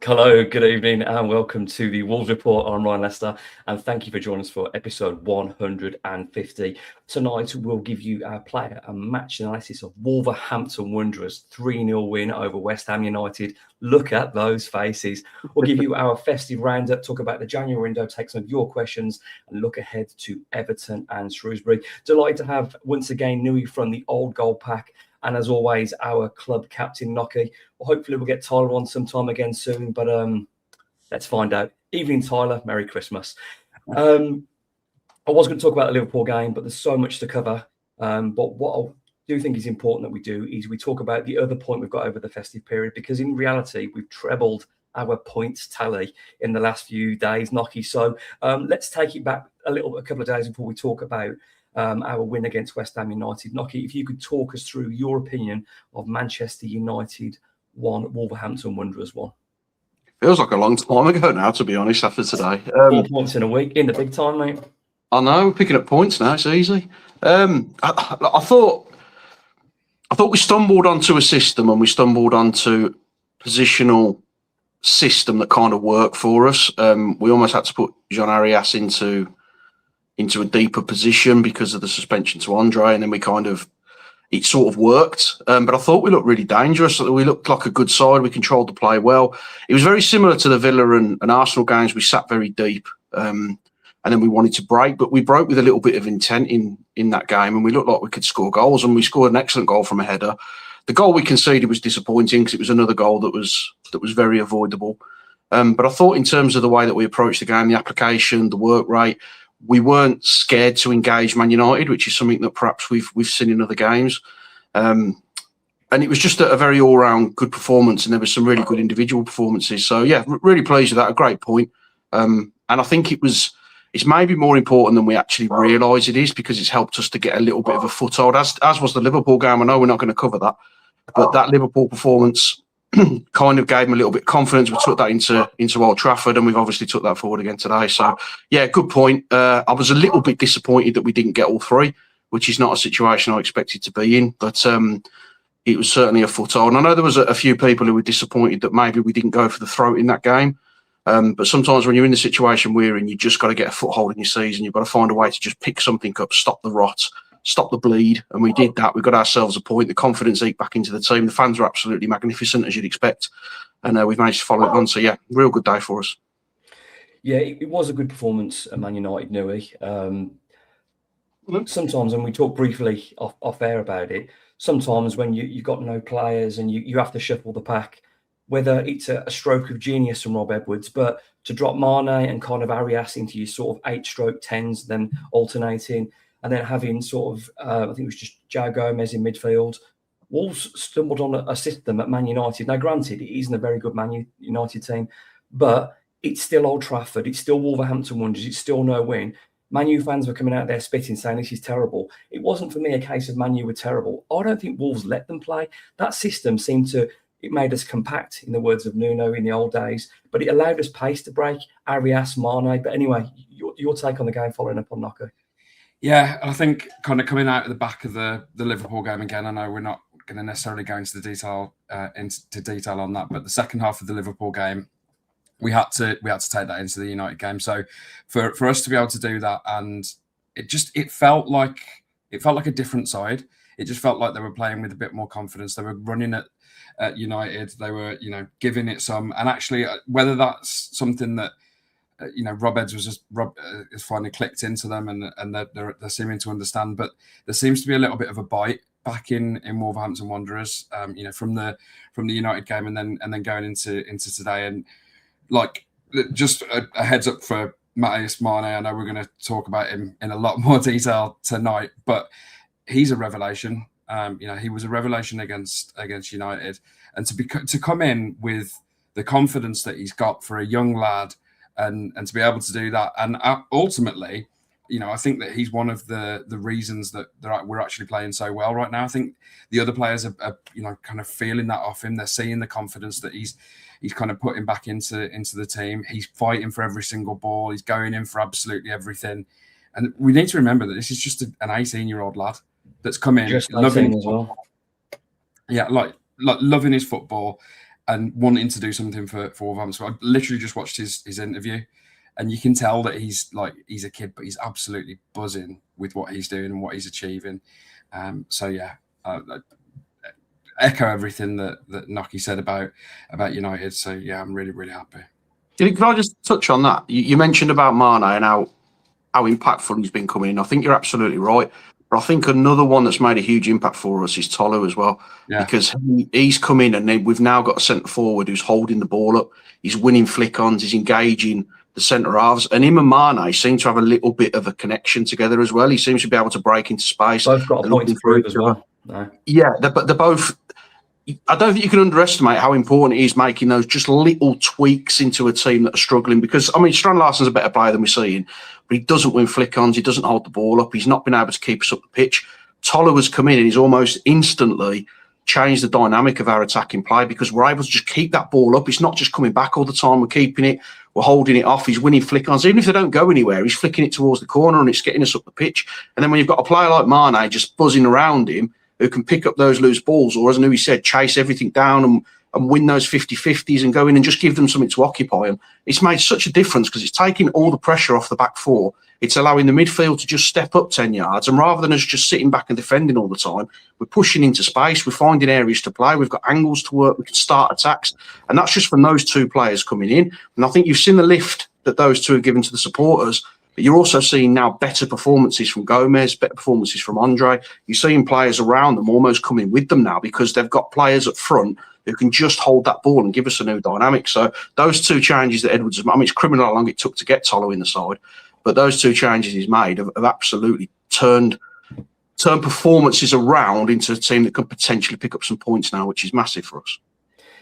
Hello, good evening, and welcome to the Wolves Report. I'm Ryan Lester, and thank you for joining us for episode 150. Tonight, we'll give you our player and match analysis of Wolverhampton Wanderers' 3-0 win over West Ham United. Look at those faces. We'll give you our festive roundup, talk about the January window, take some of your questions, and look ahead to Everton and Shrewsbury. Delighted to have, once again, Nui from the Old Gold Pack. And as always, our club captain, Nocky. Well, hopefully we'll get Tyler on sometime again soon, but let's find out. Evening, Tyler. Merry Christmas. I was going to talk about the Liverpool game, but there's so much to cover. But what I do think is important that we do is we talk about the other point we've got over the festive period, because in reality, we've trebled our points tally in the last few days, Nocky. So let's take it back a couple of days before we talk about our win against West Ham United. Nocky, if you could talk us through your opinion of Manchester United 1, Wolverhampton Wanderers 1. Feels like a long time ago now, to be honest, after today. 4 points in a week, in the big time, mate. I know, we're picking up points now, it's easy. I thought we stumbled onto a system, and we stumbled onto positional system that kind of worked for us. We almost had to put Jean Arias into a deeper position because of the suspension to Andre, and then it sort of worked. But I thought we looked really dangerous. We looked like a good side. We controlled the play well. It was very similar to the Villa and Arsenal games. We sat very deep, and then we wanted to break, but we broke with a little bit of intent in that game, and we looked like we could score goals, and we scored an excellent goal from a header. The goal we conceded was disappointing because it was another goal that was very avoidable. But I thought in terms of the way that we approached the game, the application, the work rate, we weren't scared to engage Man United, which is something that perhaps we've seen in other games. And it was just a very all-round good performance, and there were some really good individual performances. So, yeah, really pleased with that. A great point. And I think it's maybe more important than we actually realise it is, because it's helped us to get a little bit of a foothold, as was the Liverpool game. I know we're not going to cover that, but that Liverpool performance kind of gave them a little bit of confidence. We took that into Old Trafford, and we've obviously took that forward again today. So, yeah, good point. I was a little bit disappointed that we didn't get all three, which is not a situation I expected to be in, but it was certainly a foothold. And I know there was a few people who were disappointed that maybe we didn't go for the throat in that game. But sometimes when you're in the situation we're in, you just got to get a foothold in your season. You've got to find a way to just pick something up, stop the rot, stop the bleed, and we did that. We got ourselves a point. The confidence eked back into the team. The fans were absolutely magnificent, as you'd expect, and we've managed to follow it on. So yeah, real good day for us. Yeah, it was a good performance at Man United, Nui. Sometimes, and we talked briefly off air about it, sometimes when you've got no players and you have to shuffle the pack, whether it's a stroke of genius from Rob Edwards, but to drop Mane and kind of Arias into your sort of 8-10s, then alternating, and then having sort of, I think it was just Joe Gomez in midfield. Wolves stumbled on a system at Man United. Now, granted, it isn't a very good Man United team, but it's still Old Trafford. It's still Wolverhampton Wanderers. It's still no win. Man U fans were coming out there spitting, saying this is terrible. It wasn't for me a case of Man U were terrible. I don't think Wolves let them play. That system it made us compact, in the words of Nuno in the old days, but it allowed us pace to break, Arias, Mane. But anyway, your take on the game following up on Knocker. Yeah, I think kind of coming out of the back of the Liverpool game again, I know we're not going to necessarily go into detail on that, but the second half of the Liverpool game, we had to take that into the United game. So for us to be able to do that, and it felt like a different side. It just felt like they were playing with a bit more confidence. They were running at United. They were, giving it some. And actually, whether that's something that Rob Edwards has finally clicked into them, and they're seeming to understand. But there seems to be a little bit of a bite back in Wolverhampton Wanderers, from the United game, and then going into today. And like, just a heads up for Mateus Mane. I know we're going to talk about him in a lot more detail tonight, but he's a revelation. He was a revelation against United, and to come in with the confidence that he's got for a young lad, and to be able to do that, and ultimately, I think that he's one of the reasons that we're actually playing so well right now. I think the other players are kind of feeling that off him. They're seeing the confidence that he's kind of putting back into the team. He's fighting for every single ball. He's going in for absolutely everything. And we need to remember that this is just an 18-year-old lad that's come in, just loving as well. Yeah, like loving his football, and wanting to do something for Wolverhampton. I literally just watched his interview, and you can tell that he's a kid, but he's absolutely buzzing with what he's doing and what he's achieving. So yeah, I echo everything that Nocky said about United. So yeah, I'm really, really happy. Can I just touch on that? You mentioned about Mane and how impactful he's been coming in. I think you're absolutely right. But I think another one that's made a huge impact for us is Tolo as well. Yeah. Because he's come in and we've now got a centre forward who's holding the ball up. He's winning flick-ons. He's engaging the centre halves. And him and Mane seem to have a little bit of a connection together as well. He seems to be able to break into space. Both got a point to prove as well. No. Yeah, they're both... I don't think you can underestimate how important it is making those just little tweaks into a team that are struggling. Because, I mean, Strand Larsen's a better player than we're seeing, but he doesn't win flick-ons. He doesn't hold the ball up. He's not been able to keep us up the pitch. Tolo has come in and he's almost instantly changed the dynamic of our attacking play because we're able to just keep that ball up. It's not just coming back all the time. We're keeping it. We're holding it off. He's winning flick-ons. Even if they don't go anywhere, he's flicking it towards the corner and it's getting us up the pitch. And then when you've got a player like Mane just buzzing around him, who can pick up those loose balls, or as Nui said, chase everything down and win those 50-50s and go in and just give them something to occupy them. It's made such a difference because it's taking all the pressure off the back four. It's allowing the midfield to just step up 10 yards. And rather than us just sitting back and defending all the time, we're pushing into space. We're finding areas to play. We've got angles to work. We can start attacks. And that's just from those two players coming in. And I think you've seen the lift that those two have given to the supporters. But you're also seeing now better performances from Gomez, better performances from Andre. You're seeing players around them almost coming with them now because they've got players up front who can just hold that ball and give us a new dynamic. So those two changes that Edwards has made, I mean, it's criminal how long it took to get Tolo in the side, but those two changes he's made have absolutely turned performances around into a team that can potentially pick up some points now, which is massive for us.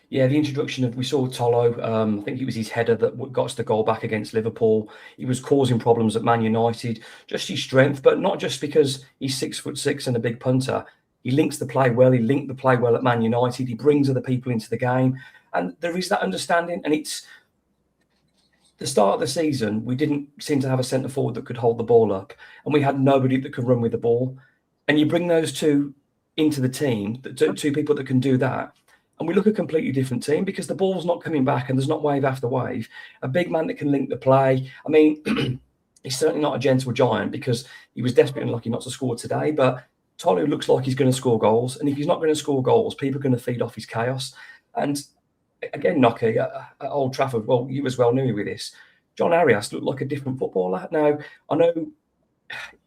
Yeah, the introduction of, we saw Tolo, I think it was his header that got us the goal back against Liverpool. He was causing problems at Man United, just his strength, but not just because he's 6'6" and a big punter. He links the play well. He linked the play well at Man United. He brings other people into the game. And there is that understanding. And it's the start of the season, we didn't seem to have a centre forward that could hold the ball up. And we had nobody that could run with the ball. And you bring those two into the team, two people that can do that. And we look a completely different team because the ball's not coming back and there's not wave after wave. A big man that can link the play. I mean, he's certainly not a gentle giant because he was desperately unlucky not to score today. But Tolu looks like he's going to score goals. And if he's not going to score goals, people are going to feed off his chaos. And again, Nocky, at Old Trafford, well, you as well knew with this. John Arias looked like a different footballer. Now, I know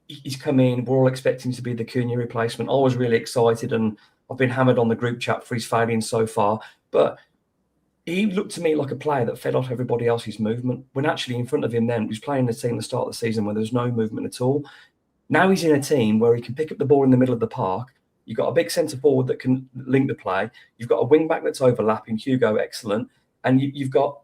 he's come in. We're all expecting to be the Cunha replacement. I was really excited and I've been hammered on the group chat for his failings so far, but he looked to me like a player that fed off everybody else's movement when actually in front of him then he was playing in a team at the start of the season where there's no movement at all. Now he's in a team where he can pick up the ball in the middle of the park. You've got a big centre forward that can link the play. You've got a wing back that's overlapping, Hugo, excellent. And you've got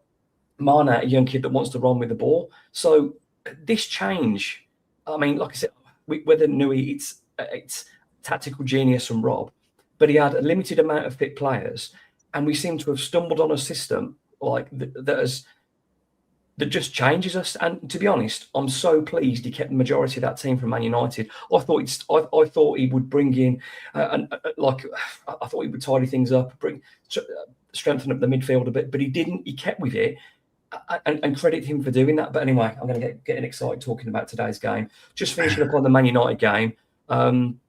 Mane, a young kid that wants to run with the ball. So this change, I mean, like I said, whether Nui, it's tactical genius from Rob, but he had a limited amount of fit players, and we seem to have stumbled on a system like that just changes us. And to be honest, I'm so pleased he kept the majority of that team from Man United. I thought he would bring in, I thought he would tidy things up, strengthen up the midfield a bit, but he didn't. He kept with it, and credit him for doing that. But anyway, I'm going to getting excited talking about today's game. Just finishing up on the Man United game.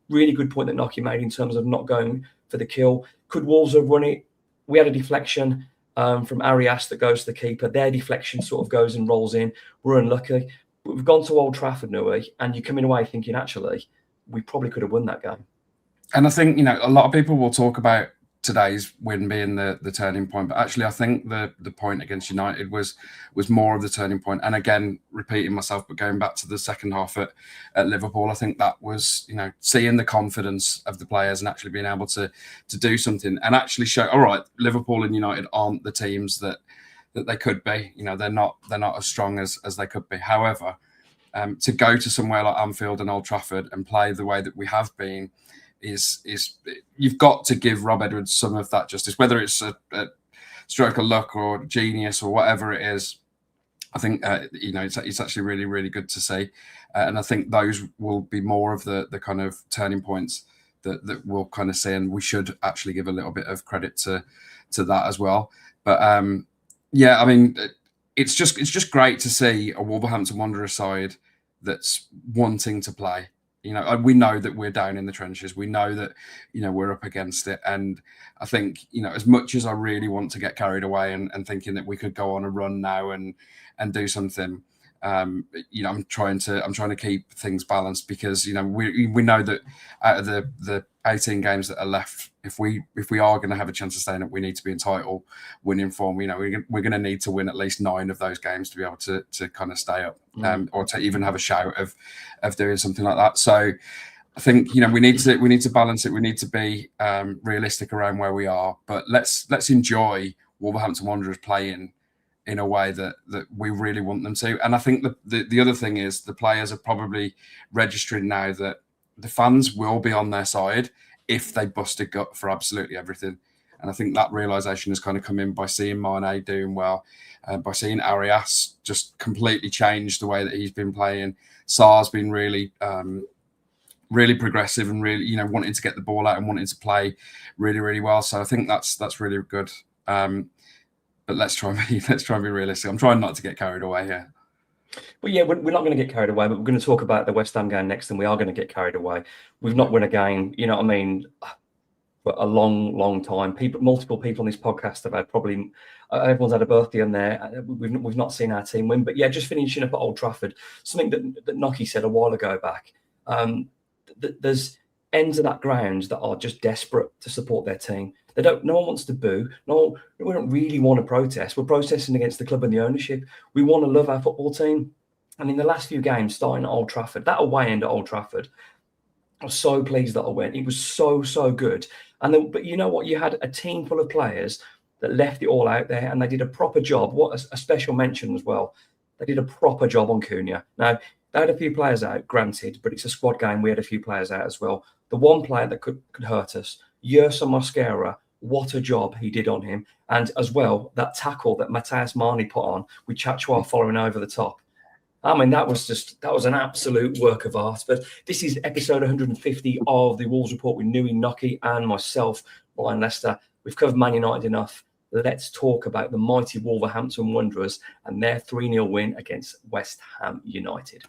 Really good point that Nocky made in terms of not going for the kill. Could Wolves have won it? We had a deflection from Arias that goes to the keeper. Their deflection sort of goes and rolls in. We're unlucky. But we've gone to Old Trafford, Nui, and you're coming away thinking, actually, we probably could have won that game. And I think, a lot of people will talk about today's win being the turning point, but actually I think the point against United was more of the turning point. And again, repeating myself, but going back to the second half at Liverpool, I think that was seeing the confidence of the players and actually being able to do something and actually show, all right, Liverpool and United aren't the teams that they could be. They're not as strong as they could be. However, to go to somewhere like Anfield and Old Trafford and play the way that we have been is you've got to give Rob Edwards some of that justice, whether it's a stroke of luck or genius or whatever it is. I think it's actually really, really good to see, and I think those will be more of the kind of turning points that we'll kind of see, and we should actually give a little bit of credit to to that as well. But yeah, I mean, it's just great to see a Wolverhampton Wanderers side that's wanting to play. You know, we know that we're down in the trenches. We know that, you know, we're up against it. And I think, you know, as much as I really want to get carried away and thinking that we could go on a run now and do something, you know, I'm trying to keep things balanced, because, you know, we know that out of the 18 games that are left, if we are going to have a chance of staying up, we need to be in title winning form. You know, we're going to need to win at least 9 of those games to be able to kind of stay up, or to even have a shout of doing something like that. So I think, you know, we need to balance it. We need to be realistic around where we are, but let's enjoy Wolverhampton Wanderers playing in a way that we really want them to. And I think the other thing is the players are probably registering now that the fans will be on their side if they bust a gut for absolutely everything. And I think that realisation has kind of come in by seeing Mane doing well, by seeing Arias just completely change the way that he's been playing. Sarr's been really really progressive and really, you know, wanting to get the ball out and wanting to play really, really well. So I think that's really good. But let's try and be realistic. I'm trying not to get carried away here. Well, yeah, we're not going to get carried away, but we're going to talk about the West Ham game next, and we are going to get carried away. We've not won a game, you know what I mean, for a long, long time. Multiple people on this podcast have had probably, everyone's had a birthday on there. We've not seen our team win. But yeah, just finishing up at Old Trafford, something that Nocky said a while ago back. There's ends of that ground that are just desperate to support their team. No one wants to boo. No, we don't really want to protest. We're protesting against the club and the ownership. We want to love our football team. And in the last few games, starting at Old Trafford, that away end at Old Trafford, I was so pleased that I went. It was so good. And then, but you know what? You had a team full of players that left it all out there, and they did a proper job. What a special mention as well. They did a proper job on Cunha. Now, they had a few players out, granted, but it's a squad game. We had a few players out as well. The one player that could hurt us, Yersa Mosquera, what a job he did on him. And as well, that tackle that Mateus Mane put on with Chachua following over the top. I mean, that was an absolute work of art. But this is episode 150 of the Wolves Report with Nui, Nocky and myself, Ryan Lester. We've covered Man United enough. Let's talk about the mighty Wolverhampton Wanderers and their 3-0 win against West Ham United.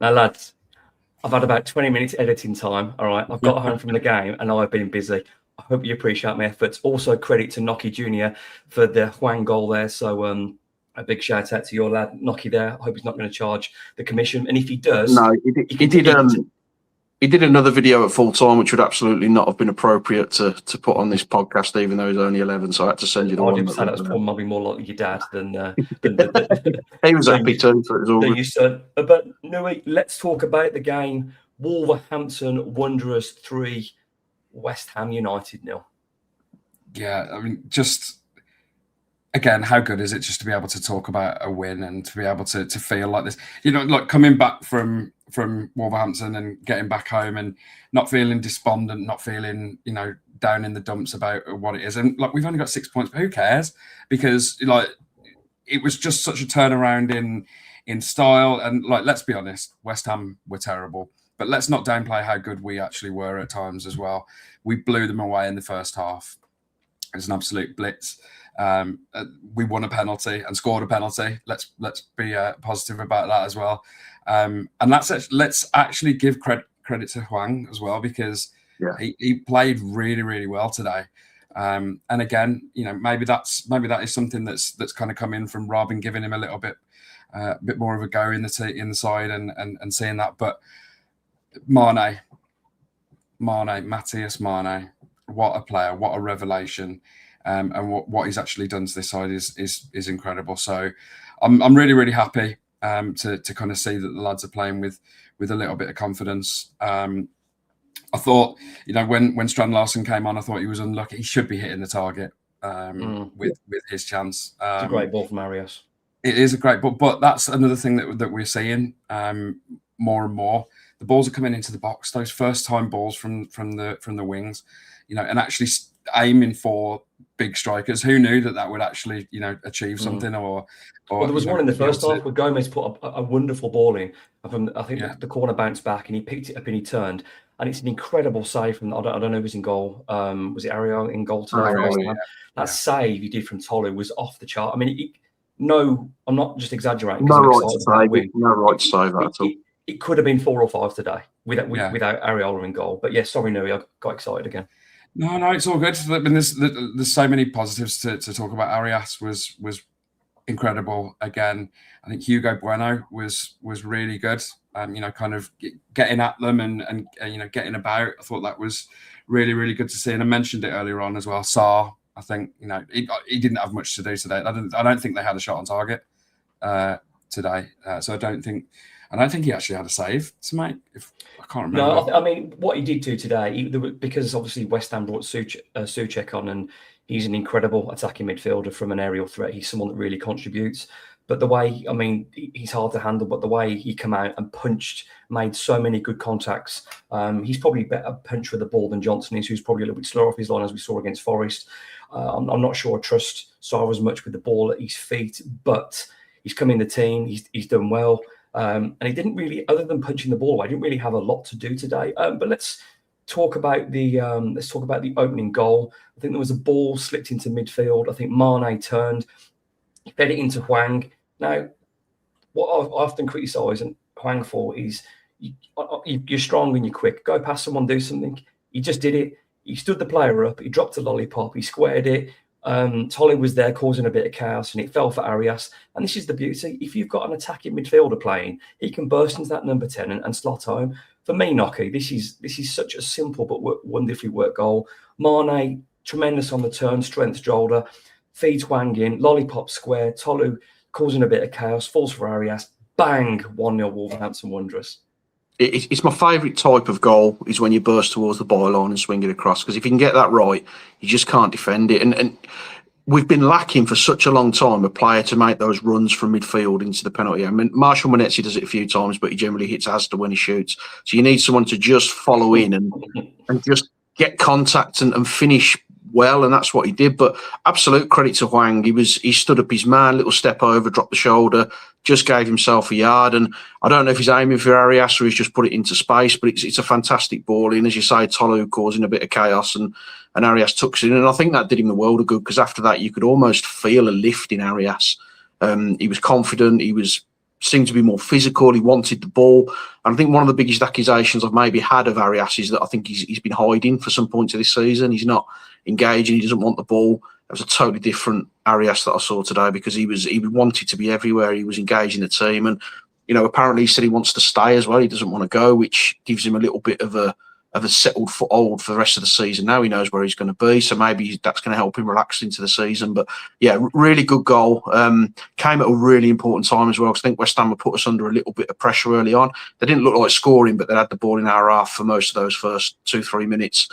Now, lads, I've had about 20 minutes editing time. All right. I've got home from the game and I've been busy. I hope you appreciate my efforts. Also, credit to Nocky Jr. for the Huang goal there. So a big shout out to your lad, Nocky there. I hope he's not going to charge the commission. And if he does... No, he did another video at full time, which would absolutely not have been appropriate to put on this podcast, even though he's only 11. So I had to send you the one. I'd say that was probably more like your dad than he was happy too. So it was all good. But no, let's talk about the game. Wolverhampton Wanderers 3, West Ham United 0. Yeah, I mean, just again, how good is it just to be able to talk about a win and to be able to feel like this? You know, like coming back from Wolverhampton and getting back home and not feeling despondent, not feeling, you know, down in the dumps about what it is. And like, we've only got 6 points, but who cares? Because like, it was just such a turnaround in style. And like, let's be honest, West Ham were terrible, but let's not downplay how good we actually were at times as well. We blew them away in the first half. It was an absolute blitz. We won a penalty and scored a penalty. Let's be positive about that as well. And let's actually give credit to Huang as well, because he played really, really well today. And again, you know, maybe that is something that's kind of come in from Rob and giving him a little bit more of a go in the side and seeing that. But Mateus Mane, what a player, what a revelation. And what he's actually done to this side is incredible. So I'm really, really happy to kind of see that the lads are playing with a little bit of confidence. I thought, when Strand Larsen came on, I thought he was unlucky. He should be hitting the target with his chance. It's a great ball from Arias. It is a great ball, but that's another thing that we're seeing more and more. The balls are coming into the box. Those first time balls from the wings, and actually aiming for big strikers. Who knew that would actually achieve something? Or well, there was one in the first half where Gomez put a wonderful ball in. I think the corner bounced back and he picked it up and he turned. And it's an incredible save from, I don't know who's in goal. Was it Ariel in goal today? That save he did from Tolu was off the chart. I mean, I'm not just exaggerating. No right to save that at all. It could have been 4 or 5 today without Areola in goal. But sorry, Nui, I got excited again. No, it's all good. I mean, there's so many positives to talk about. Arias was incredible again. I think Hugo Bueno was really good. Kind of getting at them and getting about. I thought that was really, really good to see. And I mentioned it earlier on as well. Sarr, I think he didn't have much to do today. I don't think they had a shot on target today. So I don't think he actually had a save to make. I can't remember. No, I mean what he did do today, because obviously West Ham brought Souček on, and he's an incredible attacking midfielder from an aerial threat. He's someone that really contributes. But the way, he's hard to handle, but the way he came out and punched, made so many good contacts. He's probably a better punch with the ball than Johnson is, who's probably a little bit slower off his line, as we saw against Forest. I'm not sure I trust Sarr as much with the ball at his feet, but he's come in the team. He's done well. And he didn't really, other than punching the ball away, didn't really have a lot to do today. But let's talk about the opening goal. I think there was a ball slipped into midfield. I think Mane turned, he fed it into Hwang. Now, what I often criticise Hwang for is you're strong and you're quick. Go past someone, do something. He just did it. He stood the player up. He dropped a lollipop. He squared it. Tolly was there causing a bit of chaos, and it fell for Arias. And this is the beauty. If you've got an attacking midfielder playing, he can burst into that number 10 and slot home. For me, Nocky, this is such a simple but wonderfully worked goal. Mane, tremendous on the turn, strength shoulder, feeds Hwang in, lollipop square, Tolu causing a bit of chaos, falls for Arias, bang, 1-0 Wolverhampton Wanderers. It's my favourite type of goal is when you burst towards the byline and swing it across, because if you can get that right, you just can't defend it. And we've been lacking for such a long time a player to make those runs from midfield into the penalty. I mean, Marshall Monetzi does it a few times, but he generally hits Asda when he shoots. So you need someone to just follow in and just get contact and finish well, and that's what he did. But absolute credit to Hwang. He stood up his man, little step over, dropped the shoulder, just gave himself a yard. And I don't know if he's aiming for Arias or he's just put it into space, but it's a fantastic ball in. As you say, Tolu causing a bit of chaos and Arias tucks it in. And I think that did him the world of good, because after that you could almost feel a lift in Arias. He was confident. Seemed to be more physical. He wanted the ball. And I think one of the biggest accusations I've maybe had of Arias is that I think he's been hiding for some points of this season. He's not engaging. He doesn't want the ball. It was a totally different Arias that I saw today, because he wanted to be everywhere. He was engaging the team, and apparently he said he wants to stay as well. He doesn't want to go, which gives him a little bit of a settled foothold for the rest of the season. Now he knows where he's going to be, so maybe that's going to help him relax into the season. But yeah, really good goal. Came at a really important time as well, because I think West Ham had put us under a little bit of pressure early on. They didn't look like scoring, but they had the ball in our half for most of those first 2-3 minutes.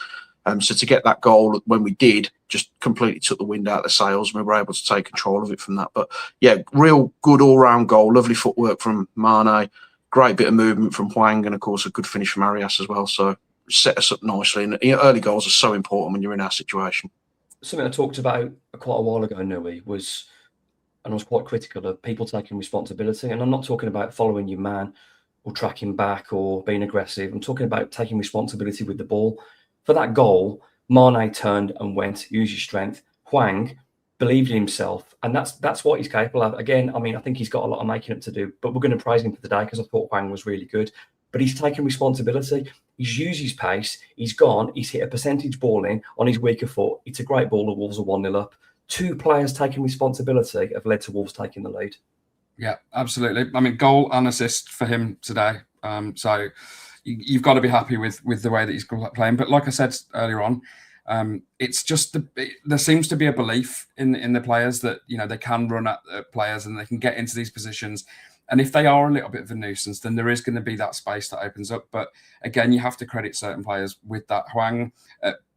So to get that goal when we did, just completely took the wind out of the sails, and we were able to take control of it from that. But yeah, real good all-round goal. Lovely footwork from Mane. Great bit of movement from Hwang, and of course a good finish from Arias as well. So set us up nicely. And early goals are so important when you're in our situation. Something I talked about quite a while ago, Nui, was, and I was quite critical of people taking responsibility. And I'm not talking about following your man or tracking back or being aggressive. I'm talking about taking responsibility with the ball. For that goal, Mane turned and went, used his strength. Hwang believed in himself, and that's what he's capable of. Again, I think he's got a lot of making up to do, but we're going to praise him for the day, because I thought Hwang was really good. But he's taken responsibility. He's used his pace. He's gone. He's hit a percentage ball in on his weaker foot. It's a great ball. The Wolves are 1-0 up. 2 players taking responsibility have led to Wolves taking the lead. Yeah, absolutely. I mean, goal and assist for him today. So you've got to be happy with the way that he's playing. But like I said earlier on, it's just there seems to be a belief in the players that they can run at players and they can get into these positions And if they are a little bit of a nuisance, then there is going to be that space that opens up. But again, you have to credit certain players with that. Huang,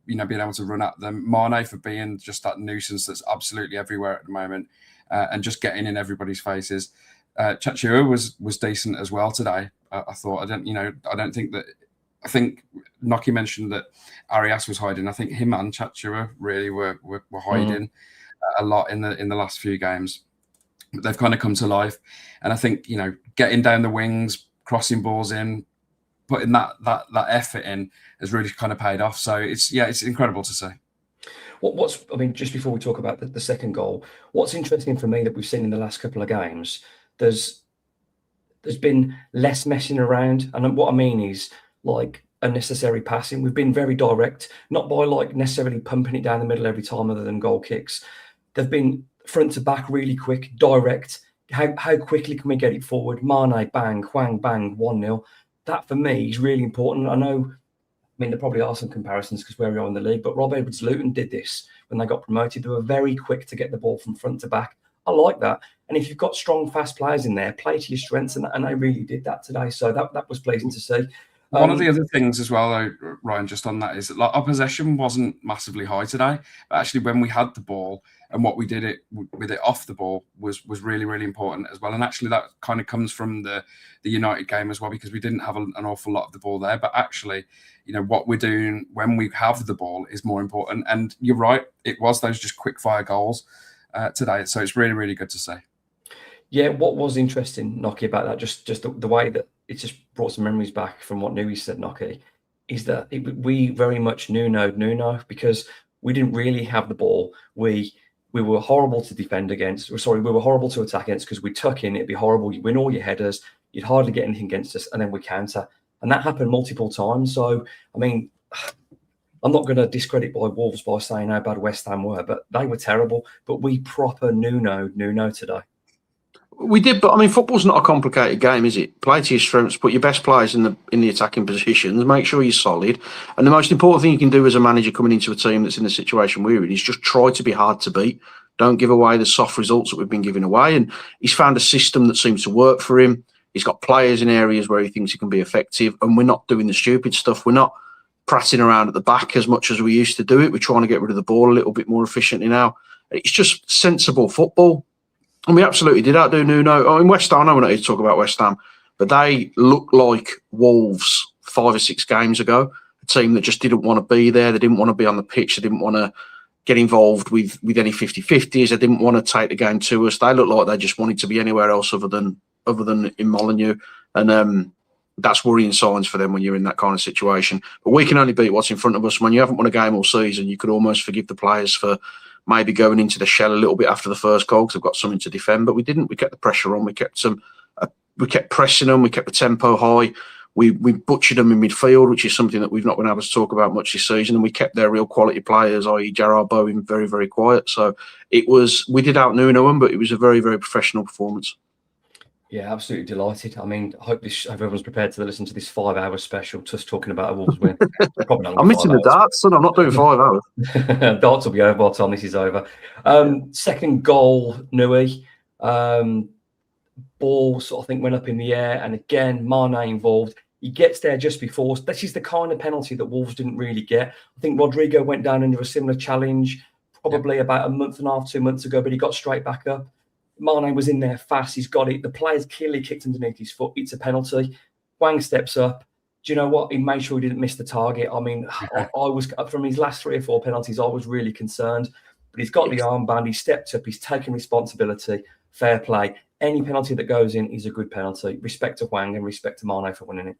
being able to run at them. Mane for being just that nuisance that's absolutely everywhere at the moment, and just getting in everybody's faces. Chachua was decent as well today. I thought. I think Noki mentioned that Arias was hiding. I think him and Chachua really were hiding a lot in the last few games. But they've kind of come to life, and I think getting down the wings, crossing balls in, putting that effort in has really kind of paid off. So it's incredible to see. Just before we talk about the second goal, what's interesting for me that we've seen in the last couple of games, there's been less messing around, and what I mean is like unnecessary passing. We've been very direct, not by like necessarily pumping it down the middle every time, other than goal kicks. They've been front to back, really quick, direct. How quickly can we get it forward? Mane, bang, Huang, bang, 1-0. That for me is really important. I know, there probably are some comparisons because where we are in the league, but Rob Edwards Luton did this when they got promoted. They were very quick to get the ball from front to back. I like that. And if you've got strong, fast players in there, play to your strengths, and they really did that today. So that was pleasing to see. One of the other things as well, though, Ryan, just on that, is that our possession wasn't massively high today. But actually, when we had the ball and what we did with it off the ball was really, really important as well. And actually, that kind of comes from the United game as well, because we didn't have an awful lot of the ball there. But actually, what we're doing when we have the ball is more important. And you're right, it was those just quick fire goals today. So it's really, really good to see. Yeah, what was interesting, Noki, about that, just the way that it just brought some memories back from what Nui said, Noki, is that we very much Nuno, because we didn't really have the ball. We were horrible to defend against. We were horrible to attack against, because we tuck in, it'd be horrible. You win all your headers, you'd hardly get anything against us, and then we counter. And that happened multiple times. So, I'm not going to discredit by Wolves by saying how bad West Ham were, but they were terrible. But we proper Nuno today. We did, but football's not a complicated game, is it? Play to your strengths, put your best players in the attacking positions, make sure you're solid. And the most important thing you can do as a manager coming into a team that's in the situation we're in is just try to be hard to beat. Don't give away the soft results that we've been giving away. And he's found a system that seems to work for him. He's got players in areas where he thinks he can be effective, and we're not doing the stupid stuff. We're not prattling around at the back as much as we used to do it. We're trying to get rid of the ball a little bit more efficiently now. It's just sensible football. And we absolutely did outdo Nuno. In West Ham, I know we're not here to talk about West Ham, but they look like Wolves 5 or 6 games ago, a team that just didn't want to be there. They didn't want to be on the pitch. They didn't want to get involved with any 50-50s. They didn't want to take the game to us. They looked like they just wanted to be anywhere else other than in Molineux. And that's worrying signs for them when you're in that kind of situation. But we can only beat what's in front of us. When you haven't won a game all season, you could almost forgive the players for maybe going into the shell a little bit after the first goal because they've got something to defend. But we didn't. We kept the pressure on. We kept pressing them. We kept the tempo high. We butchered them in midfield, which is something that we've not been able to talk about much this season. And we kept their real quality players, i.e. Gerard Bowen, very, very quiet. So we did out Nuno them, but it was a very, very professional performance. Yeah, absolutely delighted. I hope everyone's prepared to listen to this 5-hour special, just talking about a Wolves win. I'm missing the darts, son. I'm not doing 5 hours. Darts will be over by the time this is over. Second goal, Nui. Ball sort of went up in the air, and again, Mane involved. He gets there just before. This is the kind of penalty that Wolves didn't really get. I think Rodrigo went down under a similar challenge probably about a month and a half, 2 months ago, but he got straight back up. Mane was in there fast. He's got it. The player's clearly kicked underneath his foot. It's a penalty. Huang steps up. Do you know what? He made sure he didn't miss the target. I was, from his last 3 or 4 penalties, I was really concerned. But he's got the armband. He stepped up. He's taken responsibility. Fair play. Any penalty that goes in is a good penalty. Respect to Huang and respect to Mane for winning it.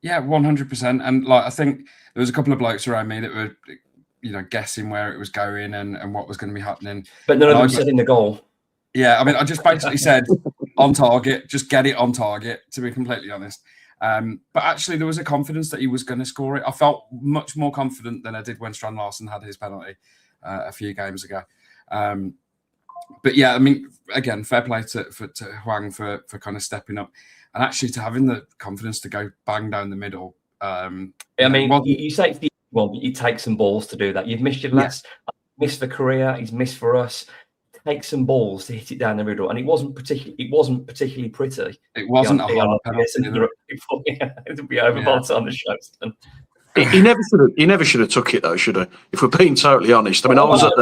Yeah, 100%. And I think there was a couple of blokes around me that were, guessing where it was going and what was going to be happening. But none of them said in the goal. Yeah, I just basically said on target, just get it on target, to be completely honest. But actually, there was a confidence that he was going to score it. I felt much more confident than I did when Strand Larsen had his penalty a few games ago. But yeah, again, fair play to Huang for kind of stepping up and actually to having the confidence to go bang down the middle. You say it's the one, but you take some balls to do that. You've missed your last, missed for Korea, he's missed for us. takes some balls to hit it down the middle, and it wasn't particularly pretty. It wasn't a hard penalty. It'll be over by the time the show's done. He never should have took it though, should he? If we're being totally honest. I mean, I was at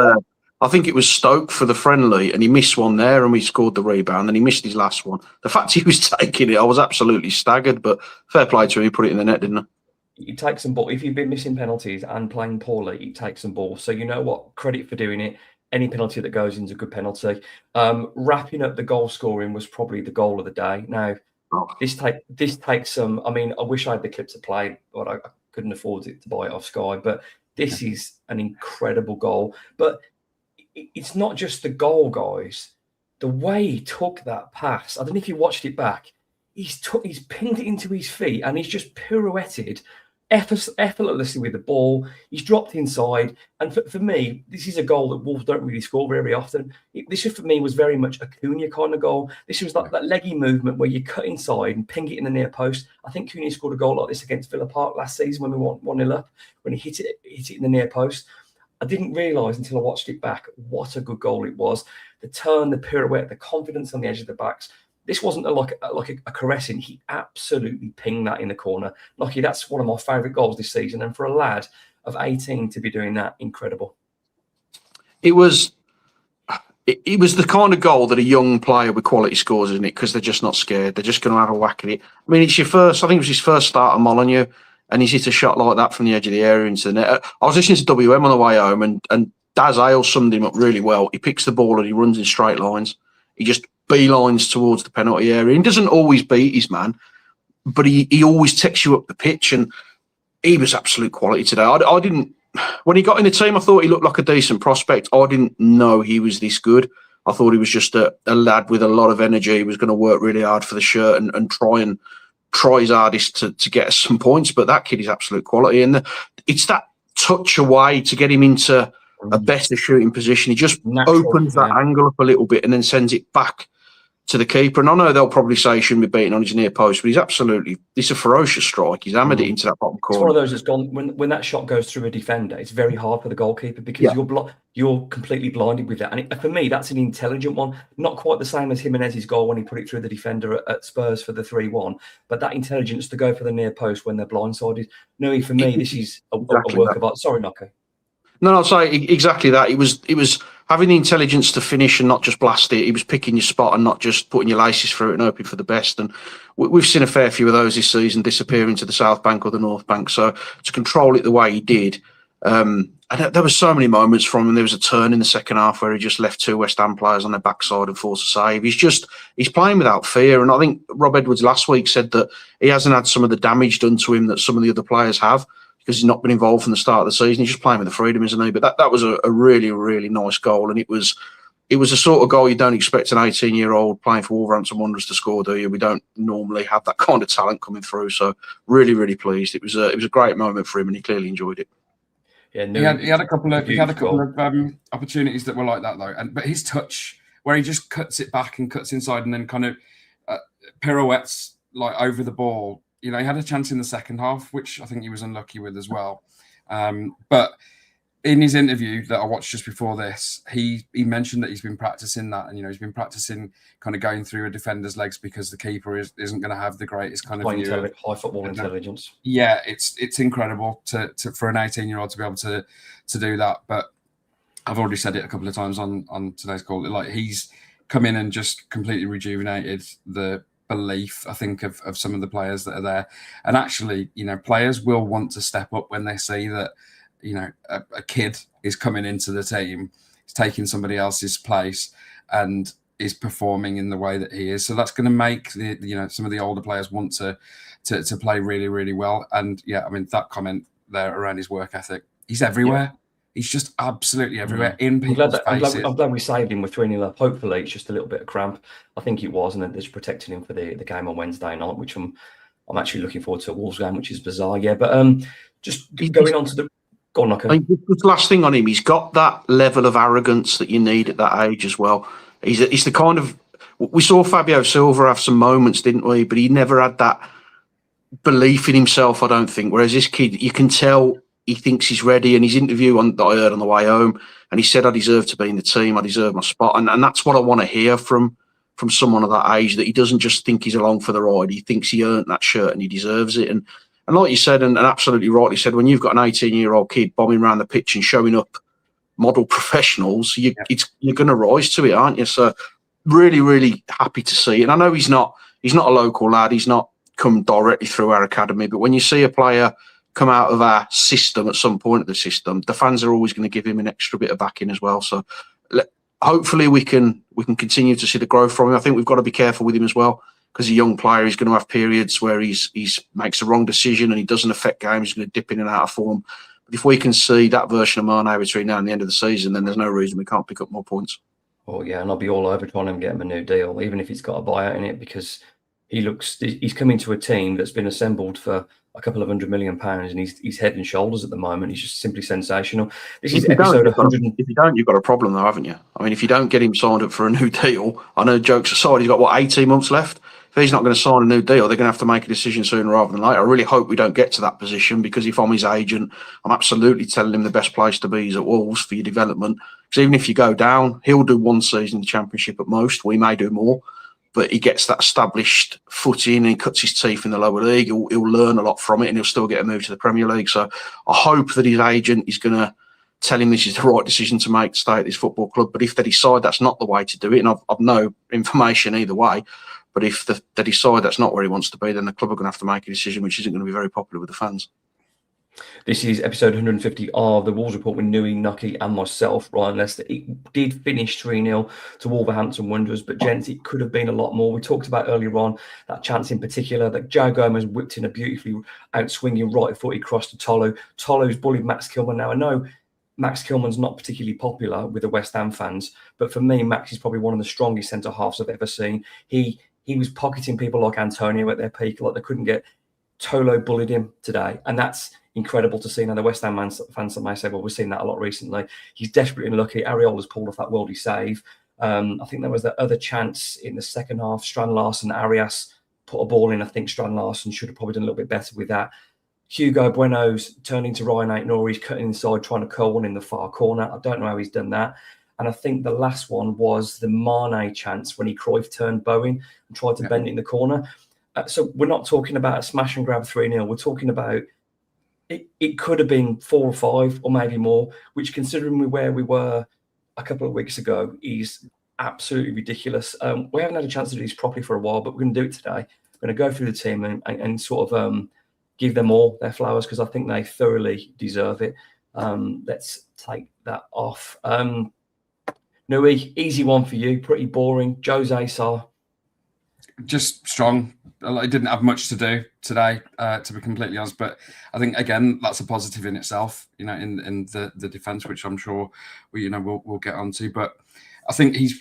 I think it was Stoke for the friendly, and he missed one there, and we scored the rebound, and he missed his last one. The fact he was taking it, I was absolutely staggered. But fair play to him, he put it in the net, didn't he? You take some ball. If you've been missing penalties and playing poorly, you take some ball. So you know what? Credit for doing it. Any penalty that goes in is a good penalty. Wrapping up the goal scoring was probably the goal of the day. Now, this takes some. I mean, I wish I had the clip to play, but I couldn't afford it to buy it off Sky. But this is an incredible goal. But it's not just the goal, guys. The way he took that pass, I don't know if you watched it back. He's pinned it into his feet and he's just pirouetted effortlessly with the ball. He's dropped inside. And for me, this is a goal that Wolves don't really score very often. This, for me, was very much a Cunha kind of goal. This was like that leggy movement where you cut inside and ping it in the near post. I think Cunha scored a goal like this against Villa Park last season when we won 1-0 up, when he hit it in the near post. I didn't realise until I watched it back what a good goal it was. The turn, the pirouette, the confidence on the edge of the backs. This wasn't like a caressing. He absolutely pinged that in the corner. Lucky, that's one of my favourite goals this season. And for a lad of 18 to be doing that, incredible. It was the kind of goal that a young player with quality scores, isn't it? Because they're just not scared. They're just going to have a whack at it. I mean, it's your first, I think it was his first start at Molineux, and he's hit a shot like that from the edge of the area into the net. I was listening to WM on the way home, and Daz Hale summed him up really well. He picks the ball and he runs in straight lines. He just beelines towards the penalty area. He doesn't always beat his man, but he always takes you up the pitch, and he was absolute quality today. I didn't, when he got in the team, I thought he looked like a decent prospect. I didn't know he was this good. I thought he was just a lad with a lot of energy. He was going to work really hard for the shirt and try his hardest to get us some points. But that kid is absolute quality, and it's that touch away to get him into a better shooting position. He just opens that angle up a little bit and then sends it back to the keeper. And I know they'll probably say he shouldn't be beating on his near post, but it's a ferocious strike. He's hammered it into that bottom corner. It's one of those that's gone, when that shot goes through a defender, it's very hard for the goalkeeper because you're completely blinded with that. And for me, that's an intelligent one. Not quite the same as Jimenez's goal when he put it through the defender at Spurs for the 3-1, but that intelligence to go for the near post when they're blindsided. No, for me, this is a work of art. Sorry, Noko. No, I'll say exactly that. It was having the intelligence to finish and not just blast it. He was picking your spot and not just putting your laces through it and hoping for the best. And we've seen a fair few of those this season disappear into the South Bank or the North Bank. So to control it the way he did, and there were so many moments from him. There was a turn in the second half where he just left two West Ham players on their backside and forced a save. He's playing without fear. And I think Rob Edwards last week said that he hasn't had some of the damage done to him that some of the other players have, because he's not been involved from the start of the season. He's just playing with the freedom, isn't he? But that was a really, really nice goal. And it was a sort of goal you don't expect an 18-year-old playing for Wolverhampton Wanderers to score, do you? We don't normally have that kind of talent coming through. So really, really pleased. It was a great moment for him, and he clearly enjoyed it. Yeah, he had a couple of opportunities that were like that though. But his touch, where he just cuts it back and cuts inside and then kind of pirouettes like over the ball. You know, he had a chance in the second half, which I think he was unlucky with as well. But in his interview that I watched just before this, he mentioned that he's been practicing that, and he's been practicing kind of going through a defender's legs because the keeper isn't going to have the greatest kind of high football intelligence. Yeah, it's incredible to for an 18-year-old to be able to do that. But I've already said it a couple of times on today's call. Like, he's come in and just completely rejuvenated the belief, I think, of some of the players that are there. And actually, players will want to step up when they see that, a kid is coming into the team, is taking somebody else's place and is performing in the way that he is. So that's going to make some of the older players want to play really, really well. And yeah, I mean, that comment there around his work ethic, he's everywhere. Yeah. He's just absolutely everywhere in people's faces. I'm glad we saved him with 3-0 up. Hopefully, it's just a little bit of cramp. I think it was, and then just protecting him for the game on Wednesday night, which I'm actually looking forward to a Wolves game, which is bizarre. Yeah, but just going on to the... Go on, Noko. The last thing on him, he's got that level of arrogance that you need at that age as well. He's the kind of... We saw Fabio Silva have some moments, didn't we? But he never had that belief in himself, I don't think. Whereas this kid, you can tell... he thinks he's ready. And his interview that I heard on the way home, and he said, I deserve to be in the team. I deserve my spot. And that's what I want to hear from someone of that age, that he doesn't just think he's along for the ride. He thinks he earned that shirt and he deserves it. And like you said, and absolutely rightly said, when you've got an 18-year-old kid bombing around the pitch and showing up model professionals, you're going to rise to it, aren't you? So really, really happy to see it. And I know he's not a local lad. He's not come directly through our academy. But when you see a player come out of our system at some point of the system, the fans are always going to give him an extra bit of backing as well. So hopefully we can continue to see the growth from him. I think we've got to be careful with him as well, because a young player is going to have periods where he's makes the wrong decision and he doesn't affect games. He's going to dip in and out of form. But if we can see that version of Mane between now and the end of the season, then there's no reason we can't pick up more points. Oh yeah, and I'll be all over trying to get him a new deal, even if it's got a buyout in it, because he's coming to a team that's been assembled for a couple of £100 million, and he's head and shoulders at the moment. He's just simply sensational. This is episode 100. If you don't, you've got a problem though, haven't you? I mean, if you don't get him signed up for a new deal, I know, jokes aside, he's got 18 months left. If he's not going to sign a new deal, they're going to have to make a decision sooner rather than later. I really hope we don't get to that position, because if I'm his agent, I'm absolutely telling him the best place to be is at Wolves for your development. Because even if you go down, he'll do one season in the Championship at most. We may do more. But he gets that established footing and he cuts his teeth in the lower league. He'll learn a lot from it, and he'll still get a move to the Premier League. So I hope that his agent is going to tell him this is the right decision to make to stay at this football club. But if they decide that's not the way to do it, and I've no information either way, but if they decide that's not where he wants to be, then the club are going to have to make a decision which isn't going to be very popular with the fans. This is episode 150 of the Wolves Report with Nui, Nucky and myself, Ryan Lester. It did finish 3-0 to Wolverhampton Wanderers, but gents, it could have been a lot more. We talked about earlier on that chance in particular that Joe Gomez whipped in a beautifully out-swinging right-footed cross to Tolo. Tolo's bullied Max Kilman. Now, I know Max Kilman's not particularly popular with the West Ham fans, but for me, Max is probably one of the strongest centre-halves I've ever seen. He was pocketing people like Antonio at their peak, like they couldn't get. Tolo bullied him today, and that's incredible to see. Now, the West Ham fans that may say, well, we've seen that a lot recently. He's desperately unlucky. Ariola's pulled off that worldy save. I think there was that other chance in the second half. Strand Larsen, Arias put a ball in. I think Strand Larsen should have probably done a little bit better with that. Hugo Bueno's turning to Ryan Aitnor. He's cutting inside, trying to curl one in the far corner. I don't know how he's done that. And I think the last one was the Mane chance when Cruyff turned Bowen and tried to bend it in the corner. So we're not talking about a smash and grab 3-0. We're talking about it could have been 4 or 5 or maybe more, which, considering where we were a couple of weeks ago, is absolutely ridiculous. We haven't had a chance to do this properly for a while, but we're going to do it today. We're going to go through the team and sort of give them all their flowers, because I think they thoroughly deserve it. Let's take that off. Nui, easy one for you. Pretty boring. Jose Sarr. Just strong. I didn't have much to do today, to be completely honest. But I think, again, that's a positive in itself, in the defence, which I'm sure we'll get onto. But I think he's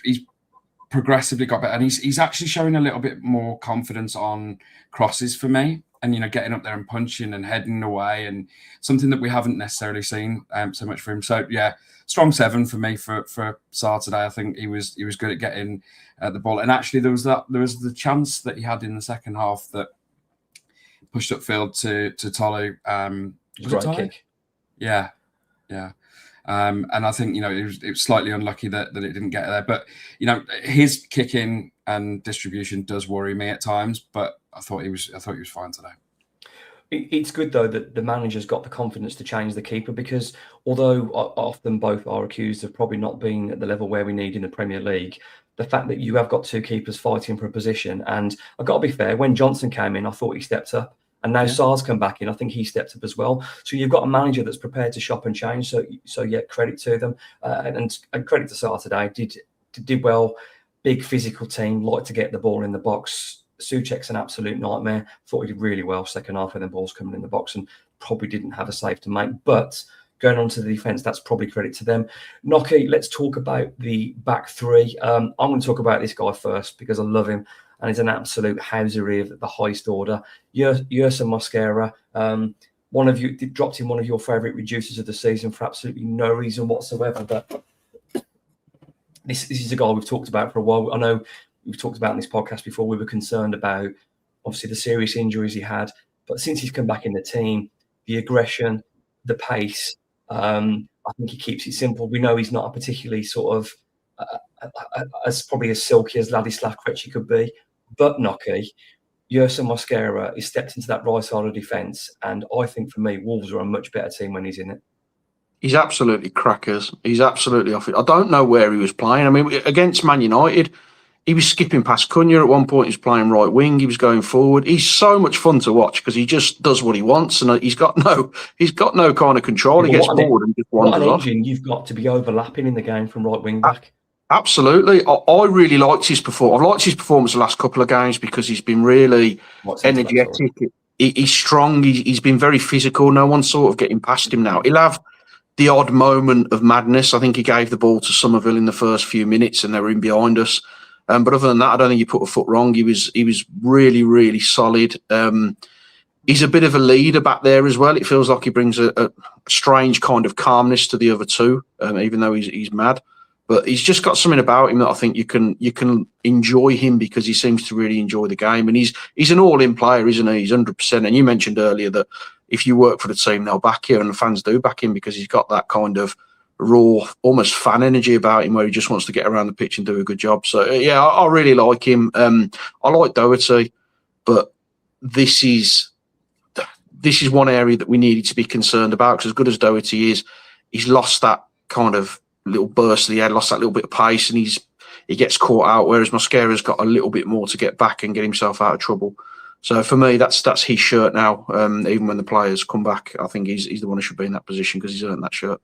progressively got better, and he's actually showing a little bit more confidence on crosses for me, and getting up there and punching and heading away, and something that we haven't necessarily seen so much for him. So yeah, strong 7 for me for Sarr today. I think he was good at getting the ball, and actually there was the chance that he had in the second half that pushed upfield to Tolo. Was it kick? Yeah. And I think it was slightly unlucky that it didn't get there, but his kicking and distribution does worry me at times. But I thought he was fine today. It's good, though, that the manager's got the confidence to change the keeper, because although often both are accused of probably not being at the level where we need in the Premier League, the fact that you have got 2 keepers fighting for a position, and I've got to be fair, when Johnson came in, I thought he stepped up. And now Sarr's come back in, I think he stepped up as well. So you've got a manager that's prepared to shop and change. So yeah, credit to them. And credit to Sarr today. Did well. Big physical team, like to get the ball in the box. Souček's an absolute nightmare. Thought he did really well second half when the ball's coming in the box, and probably didn't have a save to make. But going on to the defence, that's probably credit to them. Nocky, let's talk about the back 3. I'm going to talk about this guy first because I love him, and he's an absolute housery of the highest order. Yerson Mosquera, one of you dropped in one of your favourite reducers of the season for absolutely no reason whatsoever. But this is a guy we've talked about for a while. I know we've talked about in this podcast before. We were concerned about, obviously, the serious injuries he had. But since he's come back in the team, the aggression, the pace. I think he keeps it simple. We know he's not a particularly sort of as probably as silky as Ladislav Krejci could be, but Nocky, Yerson Mosquera, he stepped into that right side of defence, and I think for me, Wolves are a much better team when he's in it. He's absolutely crackers. He's absolutely off it. I don't know where he was playing. I mean, against Man United, he was skipping past Cunha at one point. He was playing right wing. He was going forward. He's so much fun to watch because he just does what he wants, and he's got no kind of control. He gets bored and just wanders off. What an engine you've got to be overlapping in the game from right wing back. Absolutely. I really liked his performance. I've liked his performance the last couple of games because he's been really energetic. He's strong. He's been very physical. No one's sort of getting past him now. He'll have the odd moment of madness. I think he gave the ball to Somerville in the first few minutes and they were in behind us. But other than that, I don't think he put a foot wrong. He was really, really solid. He's a bit of a leader back there as well. It feels like he brings a strange kind of calmness to the other two, even though he's mad. But he's just got something about him that I think you can enjoy him because he seems to really enjoy the game. And he's an all-in player, isn't he? He's 100%. And you mentioned earlier that if you work for the team, they'll back you, and the fans do back him because he's got that kind of raw, almost fan energy about him where he just wants to get around the pitch and do a good job. So, yeah, I really like him. I like Doherty, but this is one area that we needed to be concerned about because as good as Doherty is, he's lost that kind of little burst of the head, lost that little bit of pace, and he gets caught out, whereas Mosquera's got a little bit more to get back and get himself out of trouble. So for me, that's his shirt now. Even when the players come back, I think he's the one who should be in that position because he's earned that shirt.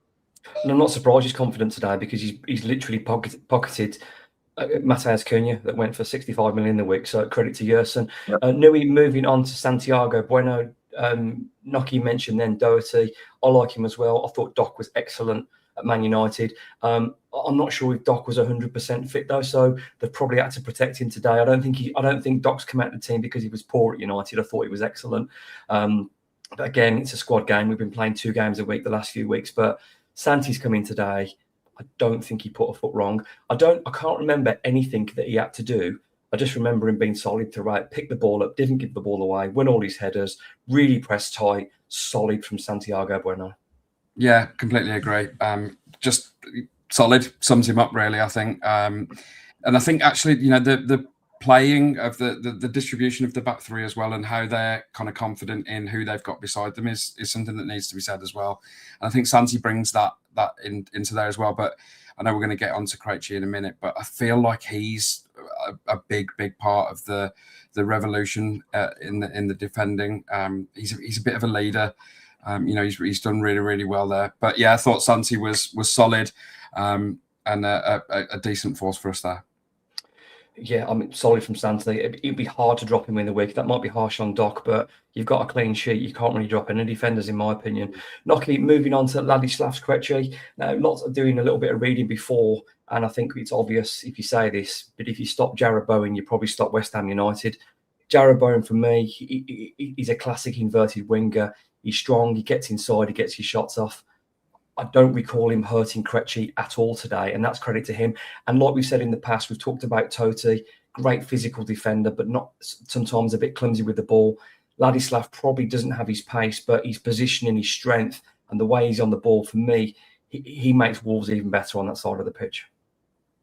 And I'm not surprised he's confident today because he's literally pocketed Mateus Cunha that went for 65 million a week. So credit to Yerson. Yep. Nui moving on to Santiago Bueno. Nocky mentioned then Doherty. I like him as well. I thought Doc was excellent at Man United. I'm not sure if Doc was 100% fit though, so they've probably had to protect him today. I don't think Doc's come out of the team because he was poor at United. I thought he was excellent. But again, it's a squad game. We've been playing 2 games a week the last few weeks, but Santi's come in today. I don't think he put a foot wrong. I can't remember anything that he had to do. I just remember him being solid throughout, picked the ball up, didn't give the ball away, won all his headers, really pressed tight, solid from Santiago Bueno. Yeah, completely agree. Just solid, sums him up really, I think. And I think actually, the playing of the distribution of the back three as well and how they're kind of confident in who they've got beside them is something that needs to be said as well. And I think Santi brings that into there as well. But I know we're going to get onto Krejci in a minute, but I feel like he's a big part of the revolution in the defending. He's a bit of a leader. He's done really, really well there. But yeah, I thought Santi was solid and a decent force for us there. Yeah, I mean, solid from Santi. It'd be hard to drop him in the week. That might be harsh on Doc, but you've got a clean sheet. You can't really drop any defenders, in my opinion. Nocky, moving on to Ladislav Krejci. Now, lots of doing a little bit of reading before, and I think it's obvious if you say this, but if you stop Jarrod Bowen, you probably stop West Ham United. Jarrod Bowen, for me, he's a classic inverted winger. He's strong. He gets inside. He gets his shots off. I don't recall him hurting Krejci at all today, and that's credit to him. And like we've said in the past, we've talked about Totti, great physical defender, but not sometimes a bit clumsy with the ball. Ladislav probably doesn't have his pace, but his positioning, his strength, and the way he's on the ball, for me, he makes Wolves even better on that side of the pitch.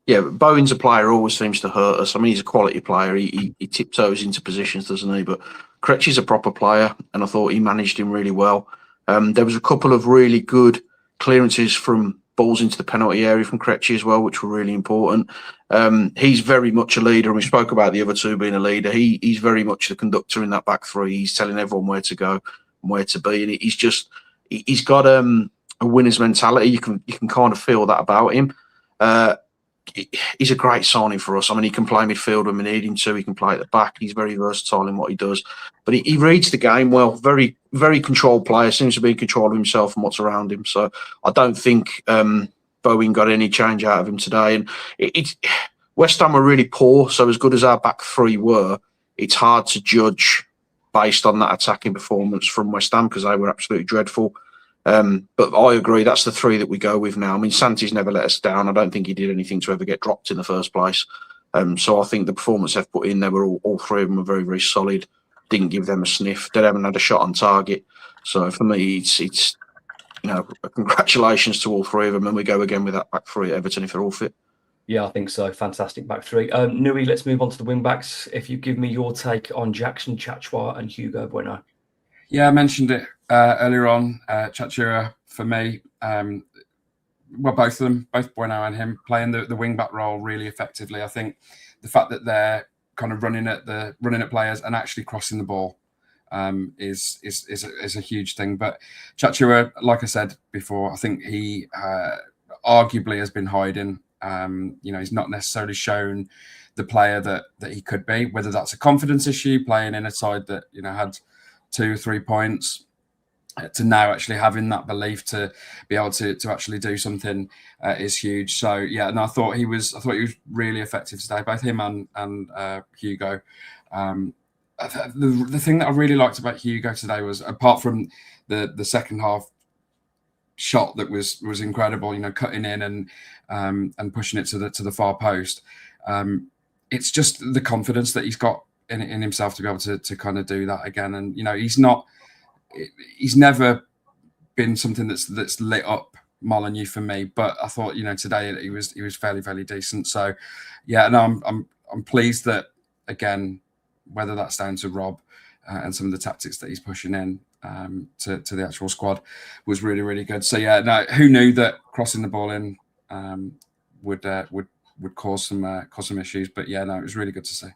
Yeah, but Bowen's a player who always seems to hurt us. I mean, he's a quality player. He tiptoes into positions, doesn't he? But Krejci's a proper player, and I thought he managed him really well. There was a couple of really good clearances from balls into the penalty area from Krejci as well, which were really important. He's very much a leader, and we spoke about the other two being a leader. He's very much the conductor in that back three. He's telling everyone where to go and where to be, and he's got a winner's mentality. You can kind of feel that about him. He's a great signing for us. I mean, he can play midfield when we need him to. He can play at the back. He's very versatile in what he does. But he reads the game well. Very, very controlled player. Seems to be in control of himself and what's around him. So I don't think Bowen got any change out of him today. And West Ham were really poor. So as good as our back three were, it's hard to judge based on that attacking performance from West Ham because they were absolutely dreadful. But I agree, that's the three that we go with now. I mean, Santi's never let us down. I don't think he did anything to ever get dropped in the first place. So I think the performance they've put in, they were all three of them were very, very solid. Didn't give them a sniff. They haven't had a shot on target. So for me, it's congratulations to all three of them, and we go again with that back three at Everton if they're all fit. Yeah, I think so. Fantastic back three. Nui, let's move on to the wing backs. If you give me your take on Jackson Chachua and Hugo Bueno. Yeah, I mentioned it earlier on. Chachua, for me, well, both of them, both Bueno and him, playing the wing back role really effectively. I think the fact that they're kind of running at players and actually crossing the ball is a huge thing. But Chachua, like I said before, I think he arguably has been hiding. He's not necessarily shown the player that he could be, whether that's a confidence issue, playing in a side that had 2 or 3 points, to now actually having that belief to be able to actually do something is huge. So yeah, and I thought he was really effective today, both him and Hugo. The thing that I really liked about Hugo today was, apart from the second half shot that was incredible, cutting in and pushing it to the far post. It's just the confidence that he's got in himself to be able to kind of do that again. And he's never been something that's lit up Molineux for me, but I thought today he was fairly decent. So yeah, and I'm pleased that, again, whether that's down to Rob and some of the tactics that he's pushing in to the actual squad was really good. So yeah, no, who knew that crossing the ball in would cause some issues? But yeah, no, it was really good to see.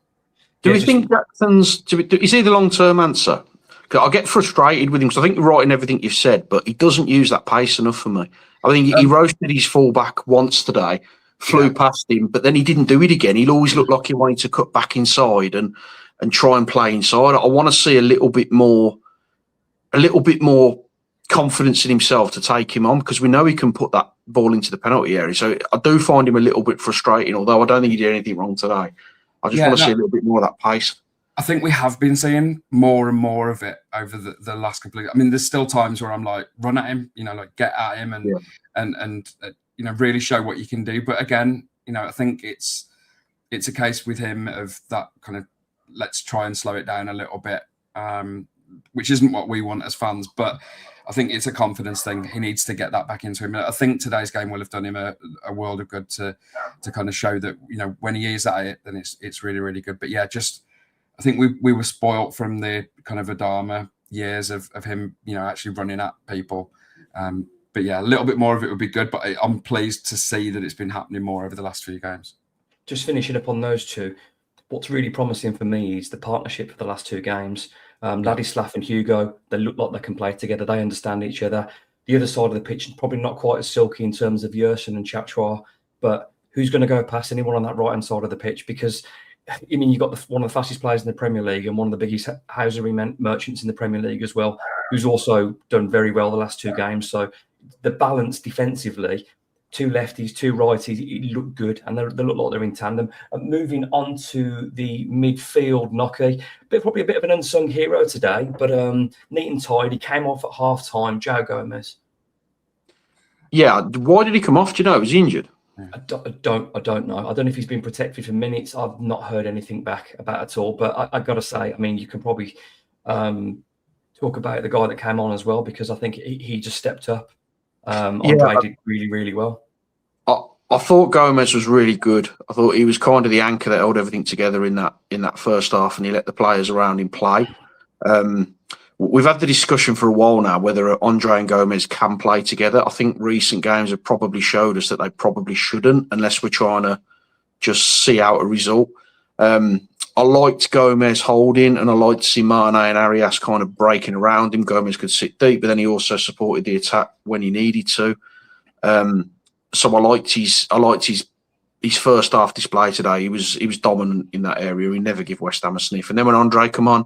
Do we think Jackson's is he the long-term answer? I get frustrated with him because I think you're right in everything you've said, but he doesn't use that pace enough for me. I think he roasted his fullback once today, flew past him, but then he didn't do it again. He'll always look like he wanted to cut back inside and try and play inside. I want to see a little bit more confidence in himself to take him on, because we know he can put that ball into the penalty area. So I do find him a little bit frustrating, although I don't think he did anything wrong today. I just want to see a little bit more of that pace. I think we have been seeing more and more of it over the last couple of. I mean, there's still times where I'm like, run at him, like get at him and really show what you can do. But again, I think it's a case with him of that kind of, let's try and slow it down a little bit, which isn't what we want as fans. But I think it's a confidence thing. He needs to get that back into him. I think today's game will have done him a world of good to kind of show that when he is at it, then it's really good. But yeah, I think we were spoilt from the kind of Adama years of him, actually running at people. But yeah, a little bit more of it would be good. But I'm pleased to see that it's been happening more over the last few games. Just finishing up on those two, what's really promising for me is the partnership for the last 2 games. Ladislav and Hugo, they look like they can play together. They understand each other. The other side of the pitch is probably not quite as silky in terms of Yerson and Chachua, but who's going to go past anyone on that right-hand side of the pitch? Because you've got one of the fastest players in the Premier League and one of the biggest housery merchants in the Premier League as well, who's also done very well the last 2 games. So the balance defensively, 2 lefties, 2 righties, it look good, and they look like they're in tandem. Moving on to the midfield, Nocky, probably a bit of an unsung hero today, but neat and tidy. Came off at half-time, Joe Gomez. Yeah, why did he come off? Do you know? Was he injured? I don't know. I don't know if he's been protected for minutes. I've not heard anything back about it at all. But I got to say, I mean, you can probably talk about the guy that came on as well, because I think he just stepped up. Andre did really well. I thought Gomez was really good. I thought he was kind of the anchor that held everything together in that first half, and he let the players around him play. We've had the discussion for a while now whether Andre and Gomez can play together. I think recent games have probably showed us that they probably shouldn't, unless we're trying to just see out a result. I liked Gomez holding, and I liked to see Mane and Arias kind of breaking around him. Gomez could sit deep, but then he also supported the attack when he needed to. So I liked his first half display today. He was dominant in that area. He never give West Ham a sniff. And then when Andre come on,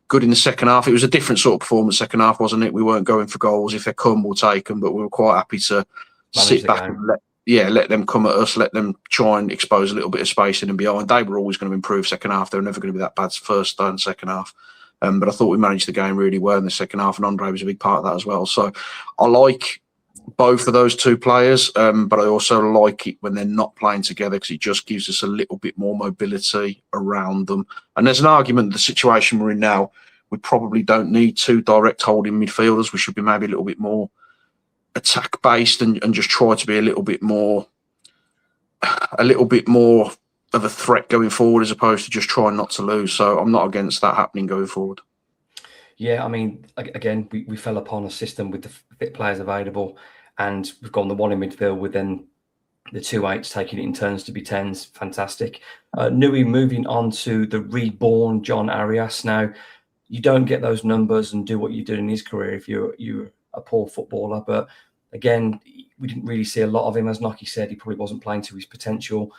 good in the second half. It was a different sort of performance second half, wasn't it? We weren't going for goals. If they come, we'll take them. But we were quite happy to sit back and let them come at us, let them try and expose a little bit of space in and behind. They were always going to improve second half. They were never going to be that bad first and second half. But I thought we managed the game really well in the second half, and Andre was a big part of that as well. So I like both of those 2 players, but I also like it when they're not playing together, because it just gives us a little bit more mobility around them. And there's an argument that the situation we're in now, we probably don't need 2 direct holding midfielders. We should be maybe a little bit more attack based and just try to be a little bit more of a threat going forward as opposed to just trying not to lose. So I'm not against that happening going forward. Yeah, I mean, again, we fell upon a system with the fit players available, and we've gone the one in midfield with then the 2 8s taking it in turns to be 10s. Fantastic. Nui moving on to the reborn John Arias. Now, you don't get those numbers and do what you did in his career if you're a poor footballer. But again, we didn't really see a lot of him. As Nocky said, he probably wasn't playing to his potential.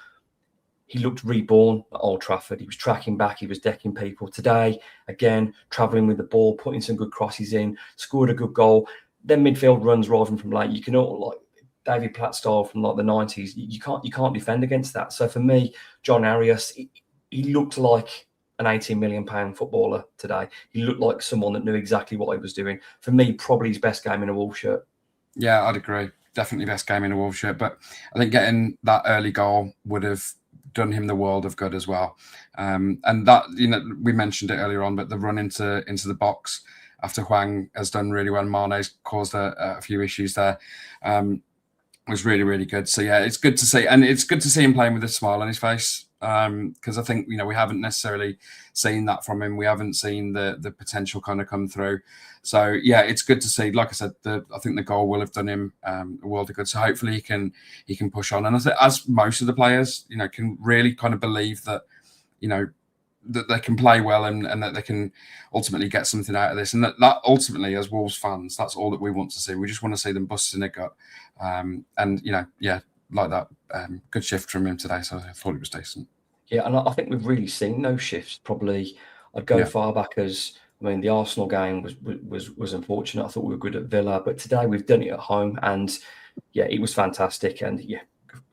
He looked reborn at Old Trafford. He was tracking back. He was decking people. Today, again, travelling with the ball, putting some good crosses in, scored a good goal. Then midfield runs rather from late. You can all like David Platt style from like the 90s. You can't defend against that. So for me, John Arias, he looked like an £18 million footballer today. He looked like someone that knew exactly what he was doing. For me, probably his best game in a Wolves shirt. Yeah, I'd agree. Definitely best game in a Wolves shirt. But I think getting that early goal would have done him the world of good as well. And that, we mentioned it earlier on, but the run into the box after Hwang has done really well, Mane's caused a few issues there, was really, really good. So yeah, it's good to see. And it's good to see him playing with a smile on his face. Because I think, we haven't necessarily seen that from him. We haven't seen the potential kind of come through. So yeah, it's good to see. Like I said, I think the goal will have done him a world of good. So hopefully he can push on. And I think, as most of the players, can really kind of believe that, that they can play well and that they can ultimately get something out of this. And that ultimately, as Wolves fans, that's all that we want to see. We just want to see them busting their gut. Like that, good shift from him today. So I thought it was decent. Yeah, and I think we've really seen those shifts. Probably, I'd go far back as, the Arsenal game was unfortunate. I thought we were good at Villa, but today we've done it at home, and yeah, it was fantastic, and yeah,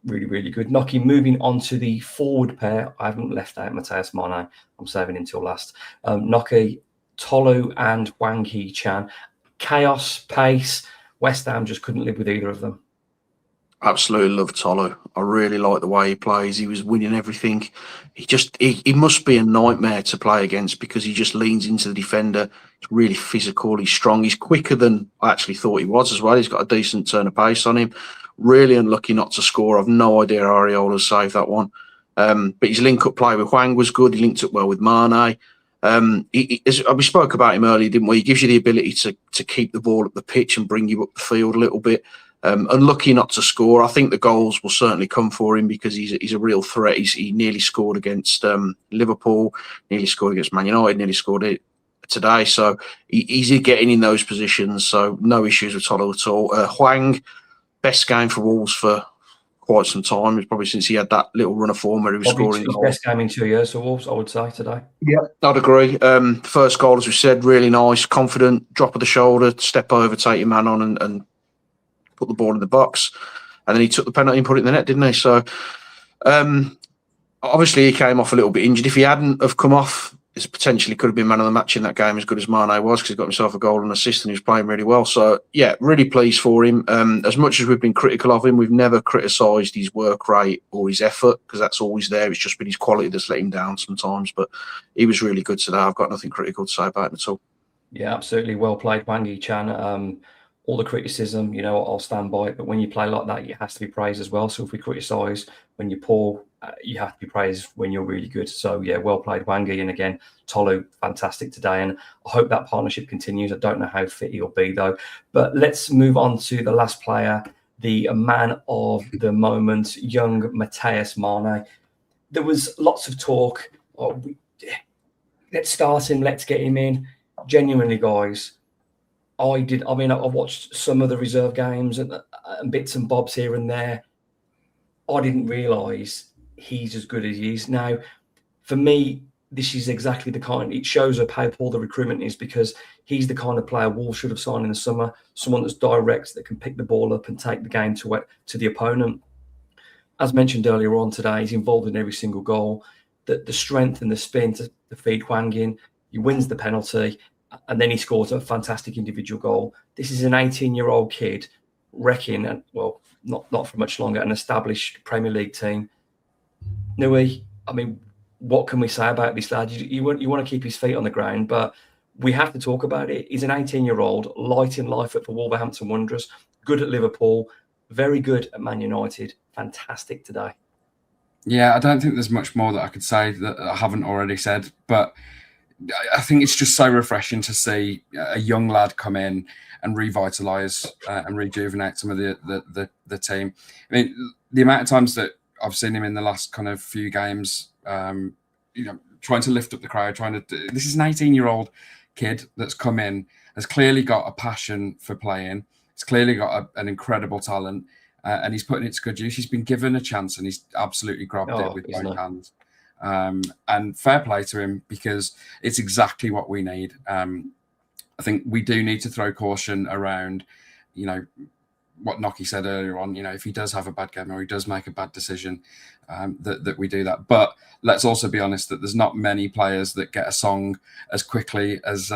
really, really good. Nocky, moving on to the forward pair. I haven't left out Mateus Mane. I'm saving him till last. Nocky, Tolu and Hwang Hee-chan. Chaos, pace. West Ham just couldn't live with either of them. Absolutely love Tolu. I really like the way he plays. He was winning everything. He must be a nightmare to play against because he just leans into the defender. He's really physical. He's strong. He's quicker than I actually thought he was as well. He's got a decent turn of pace on him. Really unlucky not to score. I've no idea how Areola saved that one. But his link-up play with Hwang was good. He linked up well with Mane. We spoke about him earlier, didn't we? He gives you the ability to keep the ball up the pitch and bring you up the field a little bit. Unlucky not to score. I think the goals will certainly come for him because he's a real threat. He nearly scored against Liverpool, nearly scored against Man United, nearly scored it today. So he's getting in those positions. So no issues with Tolu at all. Hwang, best game for Wolves for quite some time. It's probably since he had that little run of form where he was scoring. His best game in 2 years for Wolves, I would say, today. Yeah, I'd agree. First goal, as we said, really nice, confident, drop of the shoulder, step over, take your man on and put the ball in the box. And then he took the penalty and put it in the net, didn't he? So obviously he came off a little bit injured. If he hadn't have come off, it potentially could have been man of the match in that game, as good as Mane was, because he got himself a goal and assist and he was playing really well. So yeah, really pleased for him. As much as we've been critical of him, we've never criticised his work rate or his effort, because that's always there. It's just been his quality that's let him down sometimes. But he was really good today. I've got nothing critical to say about him at all. Yeah, absolutely. Well played, Hwang Hee-chan. All the criticism, I'll stand by it. But when you play like that, it has to be praised as well. So if we criticise when you're poor, you have to be praised when you're really good. So yeah, well played, Hwang Hee. And again, Tolu, fantastic today. And I hope that partnership continues. I don't know how fit he'll be though. But let's move on to the last player, the man of the moment, young Mateus Mane. There was lots of talk. Let's start him. Let's get him in. Genuinely, guys. I watched some of the reserve games and bits and bobs here and there. I didn't realise he's as good as he is. Now, for me, this is exactly the kind, it shows up how poor the recruitment is, because he's the kind of player Wolves should have signed in the summer, someone that's direct, that can pick the ball up and take the game to the opponent. As mentioned earlier on today, he's involved in every single goal. The strength and the spin to feed Hwang in. He wins the penalty. And then he scores a fantastic individual goal. This is an 18-year-old kid wrecking, and well, not for much longer, an established Premier League team. Nui, what can we say about this lad? You want to keep his feet on the ground, but we have to talk about it. He's an 18-year-old, lighting life up for Wolverhampton Wanderers, good at Liverpool, very good at Man United, fantastic today. Yeah, I don't think there's much more that I could say that I haven't already said, but I think it's just so refreshing to see a young lad come in and revitalise and rejuvenate some of the team. I mean, the amount of times that I've seen him in the last kind of few games, trying to lift up the crowd, this is an 18-year-old kid that's come in, has clearly got a passion for playing. He's clearly got an incredible talent, and he's putting it to good use. He's been given a chance, and he's absolutely grabbed it with both hands. And fair play to him, because it's exactly what we need. I think we do need to throw caution around, what Nocky said earlier on. If he does have a bad game or he does make a bad decision, that we do that. But let's also be honest that there's not many players that get a song as quickly as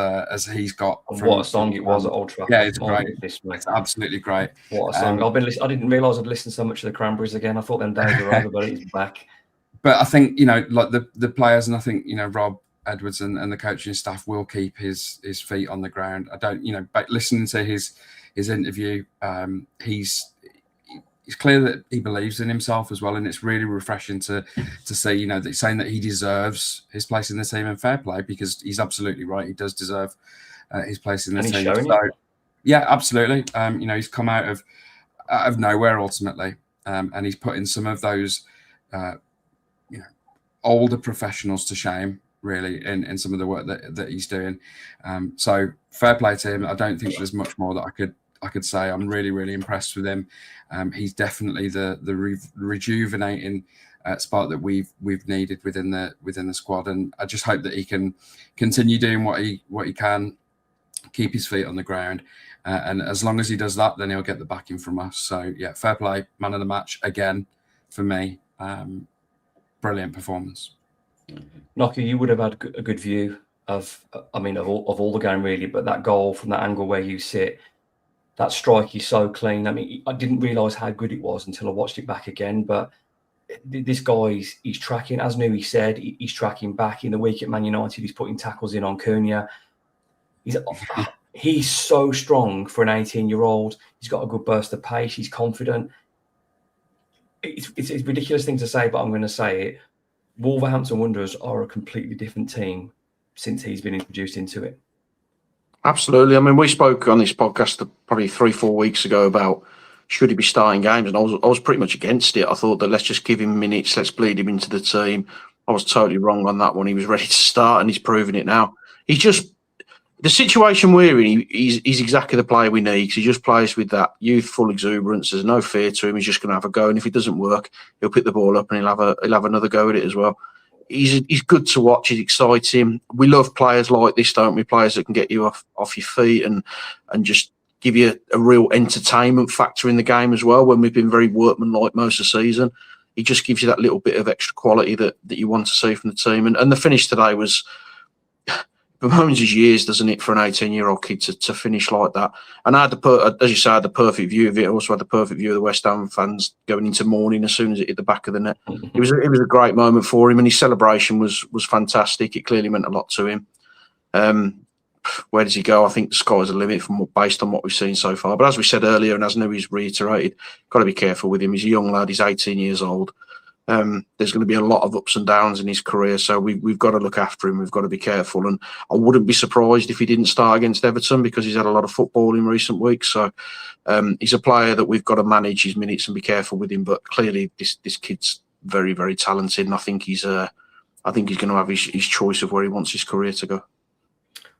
he's got. What a song it was at Old Trafford! Yeah, it's great. It's absolutely great. What a song! I didn't realise I'd listened so much to the Cranberries again. I thought them days were over, but it's back. But I think, like the players, and I think, Rob Edwards and the coaching staff will keep his feet on the ground. I don't, but listening to his interview, he's clear that he believes in himself as well. And it's really refreshing to see, that saying that he deserves his place in the team, and fair play, because he's absolutely right. He does deserve his place in the team. So, yeah, absolutely. He's come out of nowhere ultimately. And he's put in some of those, older professionals to shame, really, in some of the work that he's doing. So fair play to him. I don't think there's much more that I could say. I'm really, really impressed with him. He's definitely the rejuvenating spark that we've needed within the squad, and I just hope that he can continue doing what he can, keep his feet on the ground, and as long as he does that, then he'll get the backing from us. So yeah, fair play, man of the match again for me. Brilliant performance. Nocky, you would have had a good view of all the game really, but that goal from that angle where you sit, that strike is so clean. I mean, I didn't realise how good it was until I watched it back again. But this guy, he's tracking, as Nui said, he's tracking back. In the week at Man United, he's putting tackles in on Cunha. He's so strong for an 18-year-old. He's got a good burst of pace. He's confident. It's a ridiculous thing to say, but I'm going to say it. Wolverhampton Wanderers are a completely different team since he's been introduced into it. Absolutely. I mean, we spoke on this podcast probably 3-4 weeks ago about should he be starting games, and I was pretty much against it. I thought that let's just give him minutes, let's bleed him into the team. I was totally wrong on that one. He was ready to start, and he's proven it now. He's just the situation we're in. He's exactly the player we need, because he just plays with that youthful exuberance. There's no fear to him. He's just going to have a go, and if it doesn't work, he'll pick the ball up and he'll have another go at it as well. He's good to watch. He's exciting. We love players like this, don't we? Players that can get you off your feet and just give you a real entertainment factor in the game as well. When we've been very workmanlike most of the season, he just gives you that little bit of extra quality that you want to see from the team. And the finish today was, bemoans his years, doesn't it, for an 18-year-old kid to finish like that? And I had as you say, I had the perfect view of it. I also had the perfect view of the West Ham fans going into mourning as soon as it hit the back of the net. It was a great moment for him, and his celebration was fantastic. It clearly meant a lot to him. Where does he go? I think the sky's the limit based on what we've seen so far. But as we said earlier, and as Nui's reiterated, got to be careful with him. He's a young lad. He's 18 years old. There's going to be a lot of ups and downs in his career, so we've got to look after him. We've got to be careful, and I wouldn't be surprised if he didn't start against Everton, because he's had a lot of football in recent weeks. So he's a player that we've got to manage his minutes and be careful with him. But clearly, this kid's very, very talented, and I think he's going to have his choice of where he wants his career to go.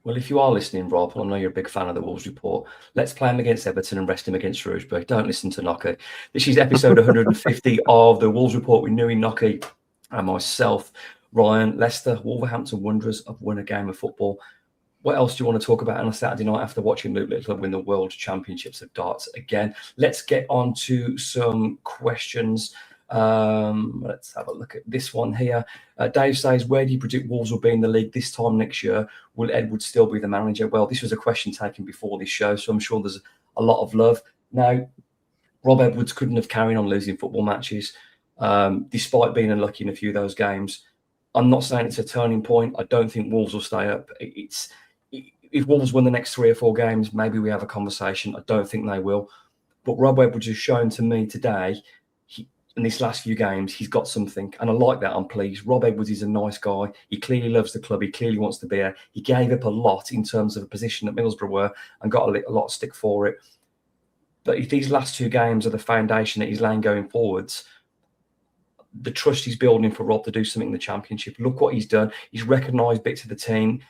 Well, if you are listening, Rob, I know you're a big fan of the Wolves Report. Let's play him against Everton and rest him against Shrewsbury. Don't listen to Nocky. This is episode 150 of the Wolves Report with Nui, Nocky, and myself, Ryan. Leicester, Wolverhampton Wanderers have won a game of football. What else do you want to talk about on a Saturday night after watching Luke Littler win the World Championships of Darts again? Let's get on to some questions. Let's have a look at this one here. Dave says, where do you predict Wolves will be in the league this time next year? Will Edwards still be the manager? Well, this was a question taken before this show, so I'm sure there's a lot of love. Now, Rob Edwards couldn't have carried on losing football matches, despite being unlucky in a few of those games. I'm not saying it's a turning point. I don't think Wolves will stay up. if Wolves win the next 3 or 4 games, maybe we have a conversation. I don't think they will. But Rob Edwards has shown to me today, in these last few games, he's got something. And I like that. I'm pleased. Rob Edwards is a nice guy. He clearly loves the club. He clearly wants to be here. He gave up a lot in terms of a position that Middlesbrough were and got a lot of stick for it. But if these last 2 games are the foundation that he's laying going forwards, the trust he's building for Rob to do something in the Championship. Look what he's done. He's recognised bits of the team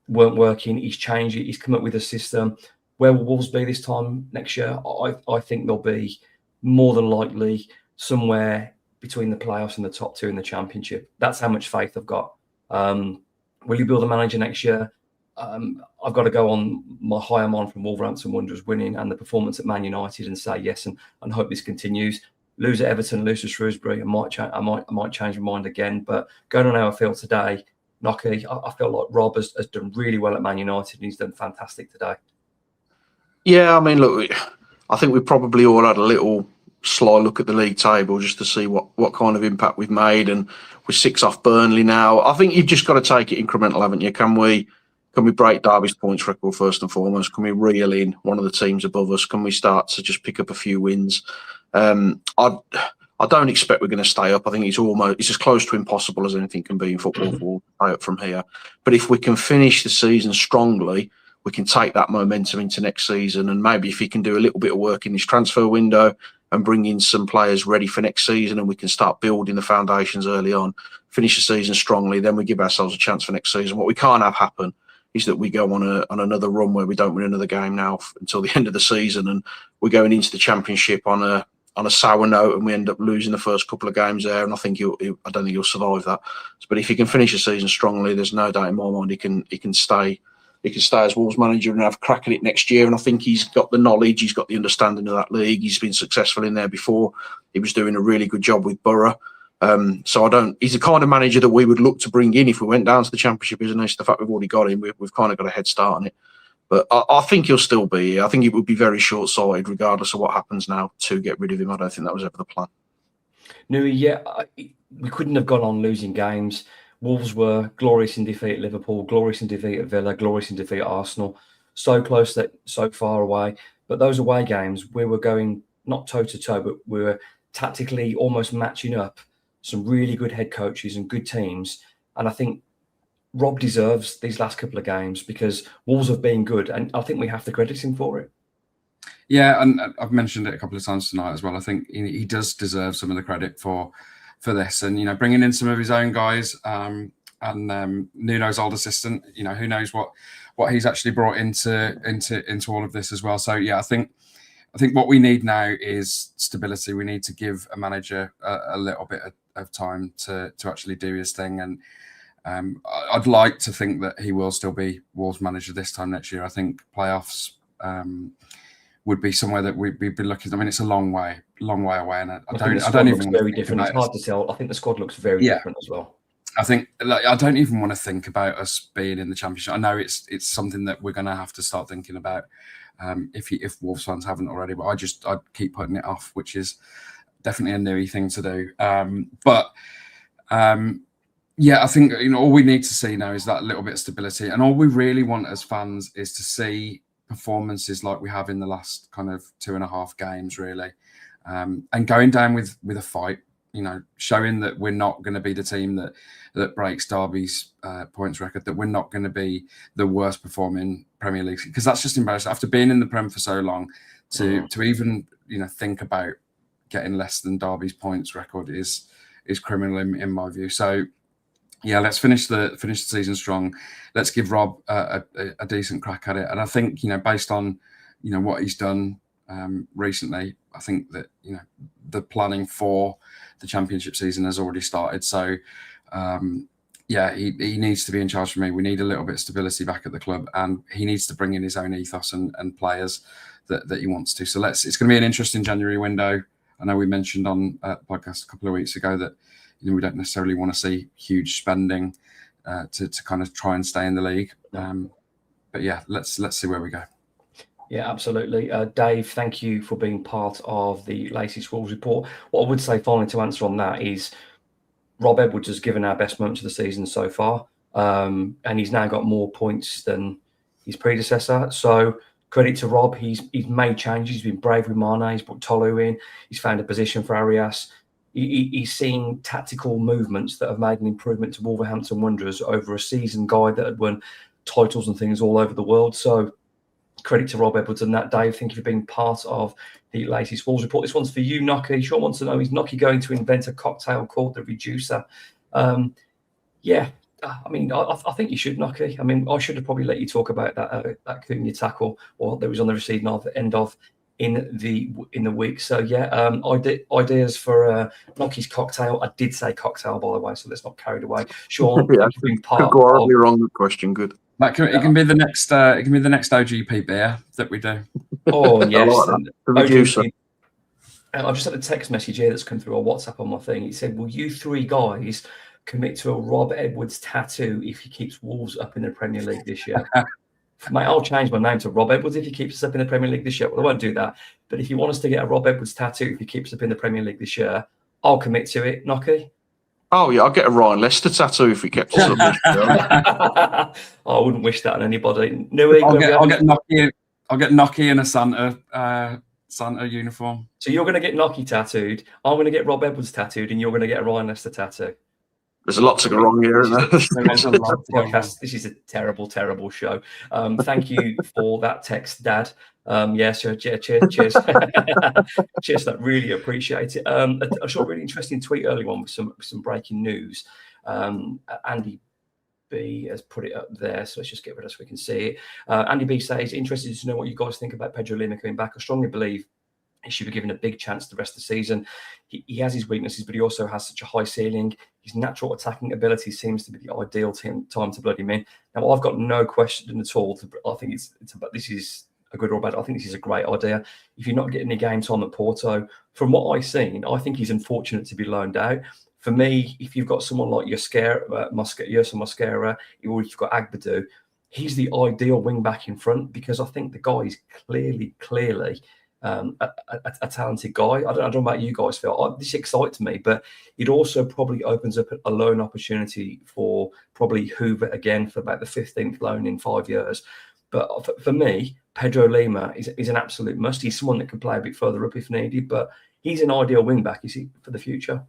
weren't working. He's changed it. He's come up with a system. Where will Wolves be this time next year? I think they'll be more than likely somewhere between the playoffs and the top 2 in the Championship. That's how much faith I've got. Will he build a manager next year? I've got to go on my high I'm on from Wolverhampton Wanderers winning and the performance at Man United and say yes and hope this continues. Lose at Everton, lose to Shrewsbury, I might change my mind again. But going on how I feel today, Nocky, I feel like Rob has done really well at Man United and he's done fantastic today. Yeah, I mean, look, I think we probably all had a little sly look at the league table just to see what kind of impact we've made, and we're 6 off Burnley now. I think you've just got to take it incremental, haven't you? Can we break Derby's points record first and foremost? Can we reel in one of the teams above us? Can we start to just pick up a few wins? I don't expect we're going to stay up. I think it's as close to impossible as anything can be in football for stay up from here. But if we can finish the season strongly, we can take that momentum into next season, and maybe if he can do a little bit of work in this transfer window and bring in some players ready for next season, and we can start building the foundations early on, finish the season strongly, then we give ourselves a chance for next season. What we can't have happen is that we go on another run where we don't win another game now until the end of the season, and we're going into the Championship on a sour note, and we end up losing the first couple of games there. And I don't think he'll survive that. But if he can finish the season strongly, there's no doubt in my mind he can stay. He can stay as Wolves manager and have a crack at it next year. And I think he's got the knowledge, he's got the understanding of that league. He's been successful in there before. He was doing a really good job with Borough. He's the kind of manager that we would look to bring in if we went down to the Championship, isn't it? The fact we've already got him, we've kind of got a head start on it. But I think he'll still be here. I think it would be very short-sighted, regardless of what happens now, to get rid of him. I don't think that was ever the plan. No, yeah, we couldn't have gone on losing games. Wolves were glorious in defeat at Liverpool, glorious in defeat at Villa, glorious in defeat at Arsenal. So close, that so far away. But those away games, we were going not toe-to-toe, but we were tactically almost matching up some really good head coaches and good teams. And I think Rob deserves these last couple of games because Wolves have been good, and I think we have to credit him for it. Yeah, and I've mentioned it a couple of times tonight as well. I think he does deserve some of the credit for this, and bringing in some of his own guys, and Nuno's old assistant. Who knows what he's actually brought into all of this as well. So yeah, I think what we need now is stability. We need to give a manager a little bit of time to actually do his thing, and I'd like to think that he will still be Wolves manager this time next year. I think playoffs would be somewhere that we'd be looking. I mean, it's a long way away, and I don't even very different. It's hard to tell. I think the squad looks very different as well. I think I don't even want to think about us being in the Championship. I know it's something that we're going to have to start thinking about if Wolves fans haven't already. But I'd keep putting it off, which is definitely a newy thing to do. Yeah, I think all we need to see now is that little bit of stability, and all we really want as fans is to see performances like we have in the last kind of 2.5 games, really, and going down with a fight. Showing that we're not going to be the team that breaks Derby's points record, that we're not going to be the worst performing Premier League, because that's just embarrassing. After being in the Prem for so long, to even think about getting less than Derby's points record is criminal in my view. So yeah, let's finish the season strong. Let's give Rob a decent crack at it. And I think based on what he's done recently, I think that the planning for the Championship season has already started. So yeah, he needs to be in charge for me. We need a little bit of stability back at the club, and he needs to bring in his own ethos and players that he wants to. So it's going to be an interesting January window. I know we mentioned on a podcast a couple of weeks ago that we don't necessarily want to see huge spending to kind of try and stay in the league. But yeah, let's see where we go. Yeah, absolutely. Dave, thank you for being part of the latest Wolves report. What I would say finally to answer on that is Rob Edwards has given our best moments of the season so far. And he's now got more points than his predecessor. So credit to Rob. He's made changes. He's been brave with Mane. He's put Tolu in. He's found a position for Arias. He's seen tactical movements that have made an improvement to Wolverhampton Wanderers over a seasoned guy that had won titles and things all over the world. So credit to Rob Edwards and that, Dave. Thank you for being part of the latest Wolves report. This one's for you, Nocky. Sean wants to know, is Nocky going to invent a cocktail called the Reducer? Yeah, I mean, I think you should, Nocky. I mean, I should have probably let you talk about that Cunha tackle, or that was on the receiving end of in the week. So yeah, ideas for Nocky's cocktail. I did say cocktail, by the way, so let's not carried away. Sean, Yeah, thank you for being part could go of. horribly wrong. Good question. Good. It can be the next. It can be the next OGP beer that we do. Oh yes, like that. The Reducer. I've just had a text message here that's come through on WhatsApp on my thing. It said, "Will you three guys commit to a Rob Edwards tattoo if he keeps Wolves up in the Premier League this year?" Mate, I'll change my name to Rob Edwards if he keeps us up in the Premier League this year. Well, I won't do that. But if you want us to get a Rob Edwards tattoo if he keeps us up in the Premier League this year, I'll commit to it, Nocky. Oh yeah, I'll get a Ryan Leicester tattoo if we kept us up this year. I wouldn't wish that on anybody. Nui, I'll get Nocky in a Santa uniform. So you're going to get Nocky tattooed. I'm going to get Rob Edwards tattooed, and you're going to get a Ryan Leicester tattoo. There's a lot to go wrong here, isn't there? This is a terrible, terrible show. Thank you for that text, Dad. Cheers. Cheers. That really appreciate it. I saw a really interesting tweet earlier on with some breaking news. Andy B has put it up there, so let's just get rid of it so we can see it. Andy B says, interested to know what you guys think about Pedro Lima coming back. I strongly believe he should be given a big chance the rest of the season. He has his weaknesses, but he also has such a high ceiling. His natural attacking ability seems to be the ideal time to blood him in. Now, I've got no question at all. I think it's about this is a good or bad. I think this is a great idea. If you're not getting any game time at Porto, from what I've seen, I think he's unfortunate to be loaned out. For me, if you've got someone like Mosquera, or if you've got Agbadou, he's the ideal wing back in front because I think the guy is clearly a talented guy. I don't know about you guys, Phil. This excites me, but it also probably opens up a loan opportunity for probably Hoover again for about the 15th loan in 5 years. But for me, Pedro Lima is an absolute must. He's someone that can play a bit further up if needed, but he's an ideal wing back, you see, for the future.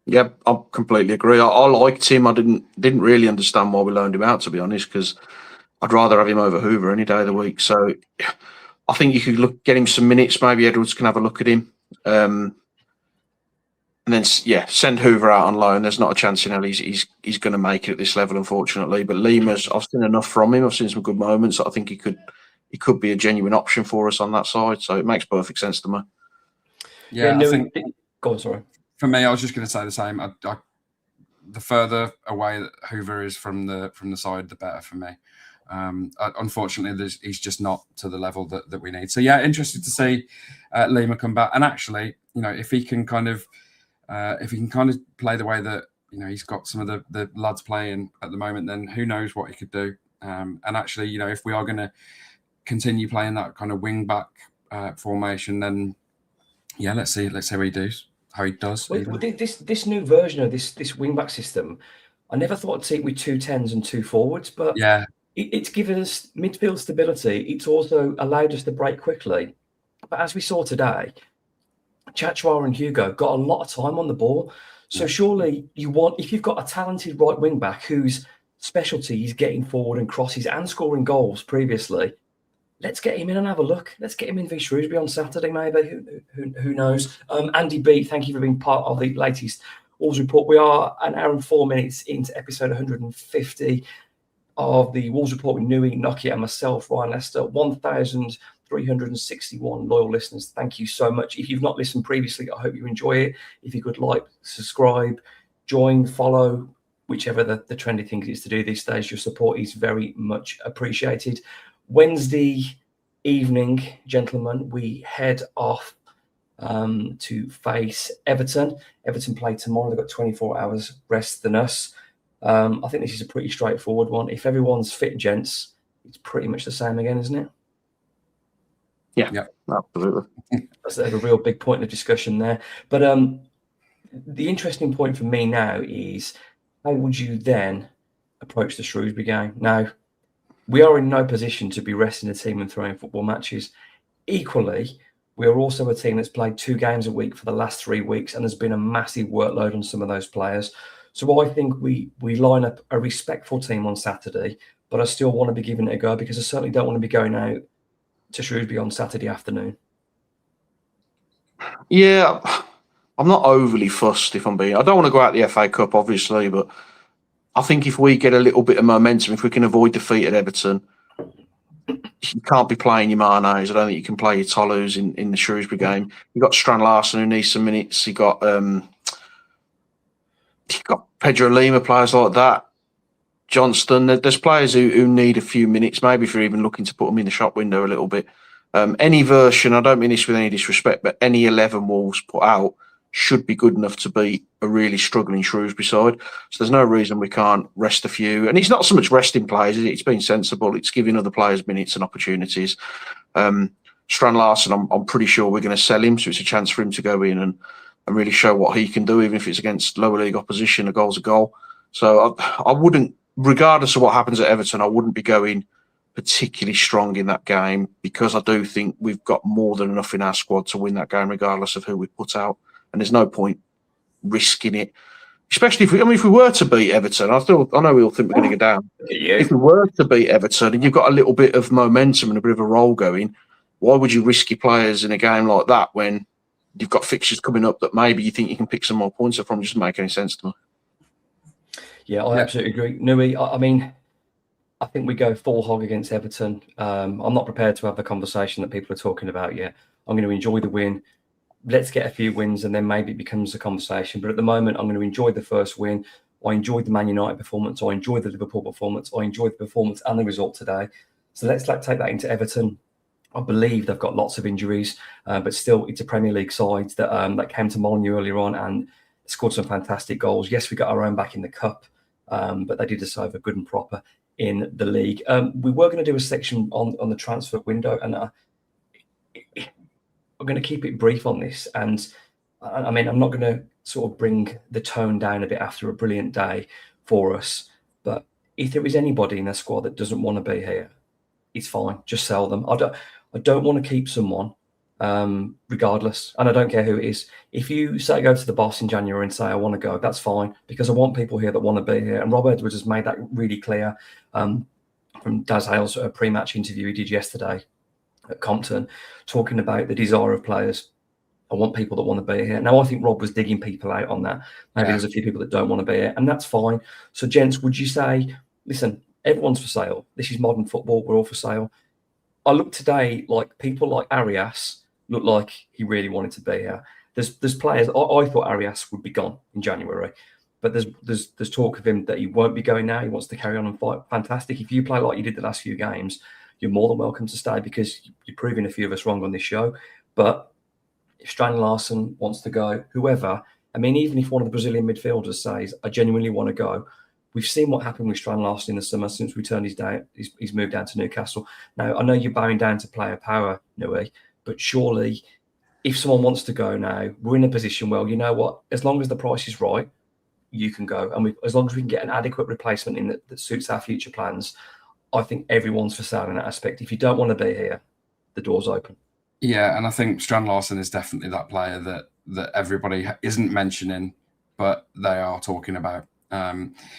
Yeah, I completely agree. I liked him. I didn't really understand why we loaned him out, to be honest, because I'd rather have him over Hoover any day of the week. So I think you could get him some minutes. Maybe Edwards can have a look at him. And then, send Hoover out on loan. There's not a chance in hell he's going to make it at this level, unfortunately. But Lima's, I've seen enough from him. I've seen some good moments. I think he could be a genuine option for us on that side. So it makes perfect sense to me. Yeah, I think. Go on, sorry. For me, I was just going to say the same. The further away that Hoover is from the side, the better for me. Unfortunately, he's just not to the level that we need. So yeah, interested to see Lima come back. And actually, if he can kind of play the way that he's got some of the lads playing at the moment, then who knows what he could do. And actually, if we are going to continue playing that kind of wing back formation, then yeah, let's see how he does. Well, this new version of this wing back system, I never thought I'd see it with 2 10s and 2 forwards, but yeah. It's given us midfield stability. It's also allowed us to break quickly. But as we saw today, Chachwa and Hugo got a lot of time on the ball. So surely if you've got a talented right wing back whose specialty is getting forward and crosses and scoring goals previously, let's get him in and have a look. Let's get him in v Shrewsbury on Saturday, maybe. Who knows? Andy B, thank you for being part of the latest Wolves report. We are an hour and 4 minutes into episode 150. Of the Wolves report with Nui, Nokia, and myself, Ryan Lester, 1,361 loyal listeners. Thank you so much. If you've not listened previously, I hope you enjoy it. If you could like, subscribe, join, follow, whichever the trendy thing is to do these days, your support is very much appreciated. Wednesday evening, gentlemen, we head off to face Everton. Everton play tomorrow. They've got 24 hours rest than us. I think this is a pretty straightforward one. If everyone's fit, gents, it's pretty much the same again, isn't it? Yeah, absolutely. That's a real big point of discussion there. But the interesting point for me now is how would you then approach the Shrewsbury game? Now, we are in no position to be resting a team and throwing football matches. Equally, we are also a team that's played 2 games a week for the last 3 weeks, and there's been a massive workload on some of those players. So I think we line up a respectful team on Saturday, but I still want to be giving it a go because I certainly don't want to be going out to Shrewsbury on Saturday afternoon. Yeah, I'm not overly fussed if I'm being. I don't want to go out the FA Cup, obviously, but I think if we get a little bit of momentum, if we can avoid defeat at Everton, you can't be playing your Manes. I don't think you can play your Tolus in the Shrewsbury game. You've got Strand Larson who needs some minutes. You've got Pedro Lima, players like that. Johnston. There's players who need a few minutes, maybe if you're even looking to put them in the shop window a little bit. Any version, I don't mean this with any disrespect, but any 11 Wolves put out should be good enough to beat a really struggling Shrewsbury side. So there's no reason we can't rest a few. And it's not so much resting players, is it? It's being sensible. It's giving other players minutes and opportunities. Strand Larson, I'm pretty sure we're going to sell him, so it's a chance for him to go in and really show what he can do, even if it's against lower league opposition. A goal's a goal. So I wouldn't, regardless of what happens at Everton, I wouldn't be going particularly strong in that game because I do think we've got more than enough in our squad to win that game, regardless of who we put out. And there's no point risking it, especially if we were to beat Everton. I know we all think we're going to go down. Yeah. If we were to beat Everton and you've got a little bit of momentum and a bit of a roll going, why would you risk your players in a game like that when you've got fixtures coming up that maybe you think you can pick some more points up from? Just make any sense to me. Yeah, I absolutely agree. Nui, I mean, I think we go full hog against Everton. I'm not prepared to have the conversation that people are talking about yet. I'm going to enjoy the win. Let's get a few wins and then maybe it becomes a conversation. But at the moment, I'm going to enjoy the first win. I enjoyed the Man United performance. I enjoyed the Liverpool performance. I enjoyed the performance and the result today. So let's take that into Everton. I believe they've got lots of injuries, but still it's a Premier League side that came to Molyneux earlier on and scored some fantastic goals. Yes, we got our own back in the cup, but they did us over good and proper in the league. We were going to do a section on the transfer window, and I'm going to keep it brief on this. And I mean, I'm not going to sort of bring the tone down a bit after a brilliant day for us. But if there is anybody in the squad that doesn't want to be here, it's fine. Just sell them. I don't want to keep someone, regardless. And I don't care who it is. If you say go to the boss in January and say, I want to go, that's fine. Because I want people here that want to be here. And Rob Edwards has made that really clear from Daz Hale's pre-match interview he did yesterday at Compton, talking about the desire of players. I want people that want to be here. Now, I think Rob was digging people out on that. Maybe there's a few people that don't want to be here, and that's fine. So, gents, would you say, listen, everyone's for sale. This is modern football. We're all for sale. I look today like people like Arias look like he really wanted to be here. There's players. I thought Arias would be gone in January, but there's talk of him that he won't be going now. He wants to carry on and fight. Fantastic. If you play like you did the last few games, you're more than welcome to stay because you're proving a few of us wrong on this show. But if Strand Larson wants to go, whoever, I mean, even if one of the Brazilian midfielders says, I genuinely want to go, we've seen what happened with Strand Larson in the summer since we turned he's moved down to Newcastle. Now, I know you're bowing down to player power, Nui, but surely if someone wants to go now, we're in a position where, you know what, as long as the price is right, you can go. And as long as we can get an adequate replacement in that suits our future plans, I think everyone's for sale in that aspect. If you don't want to be here, the door's open. Yeah, and I think Strand Larson is definitely that player that everybody isn't mentioning, but they are talking about.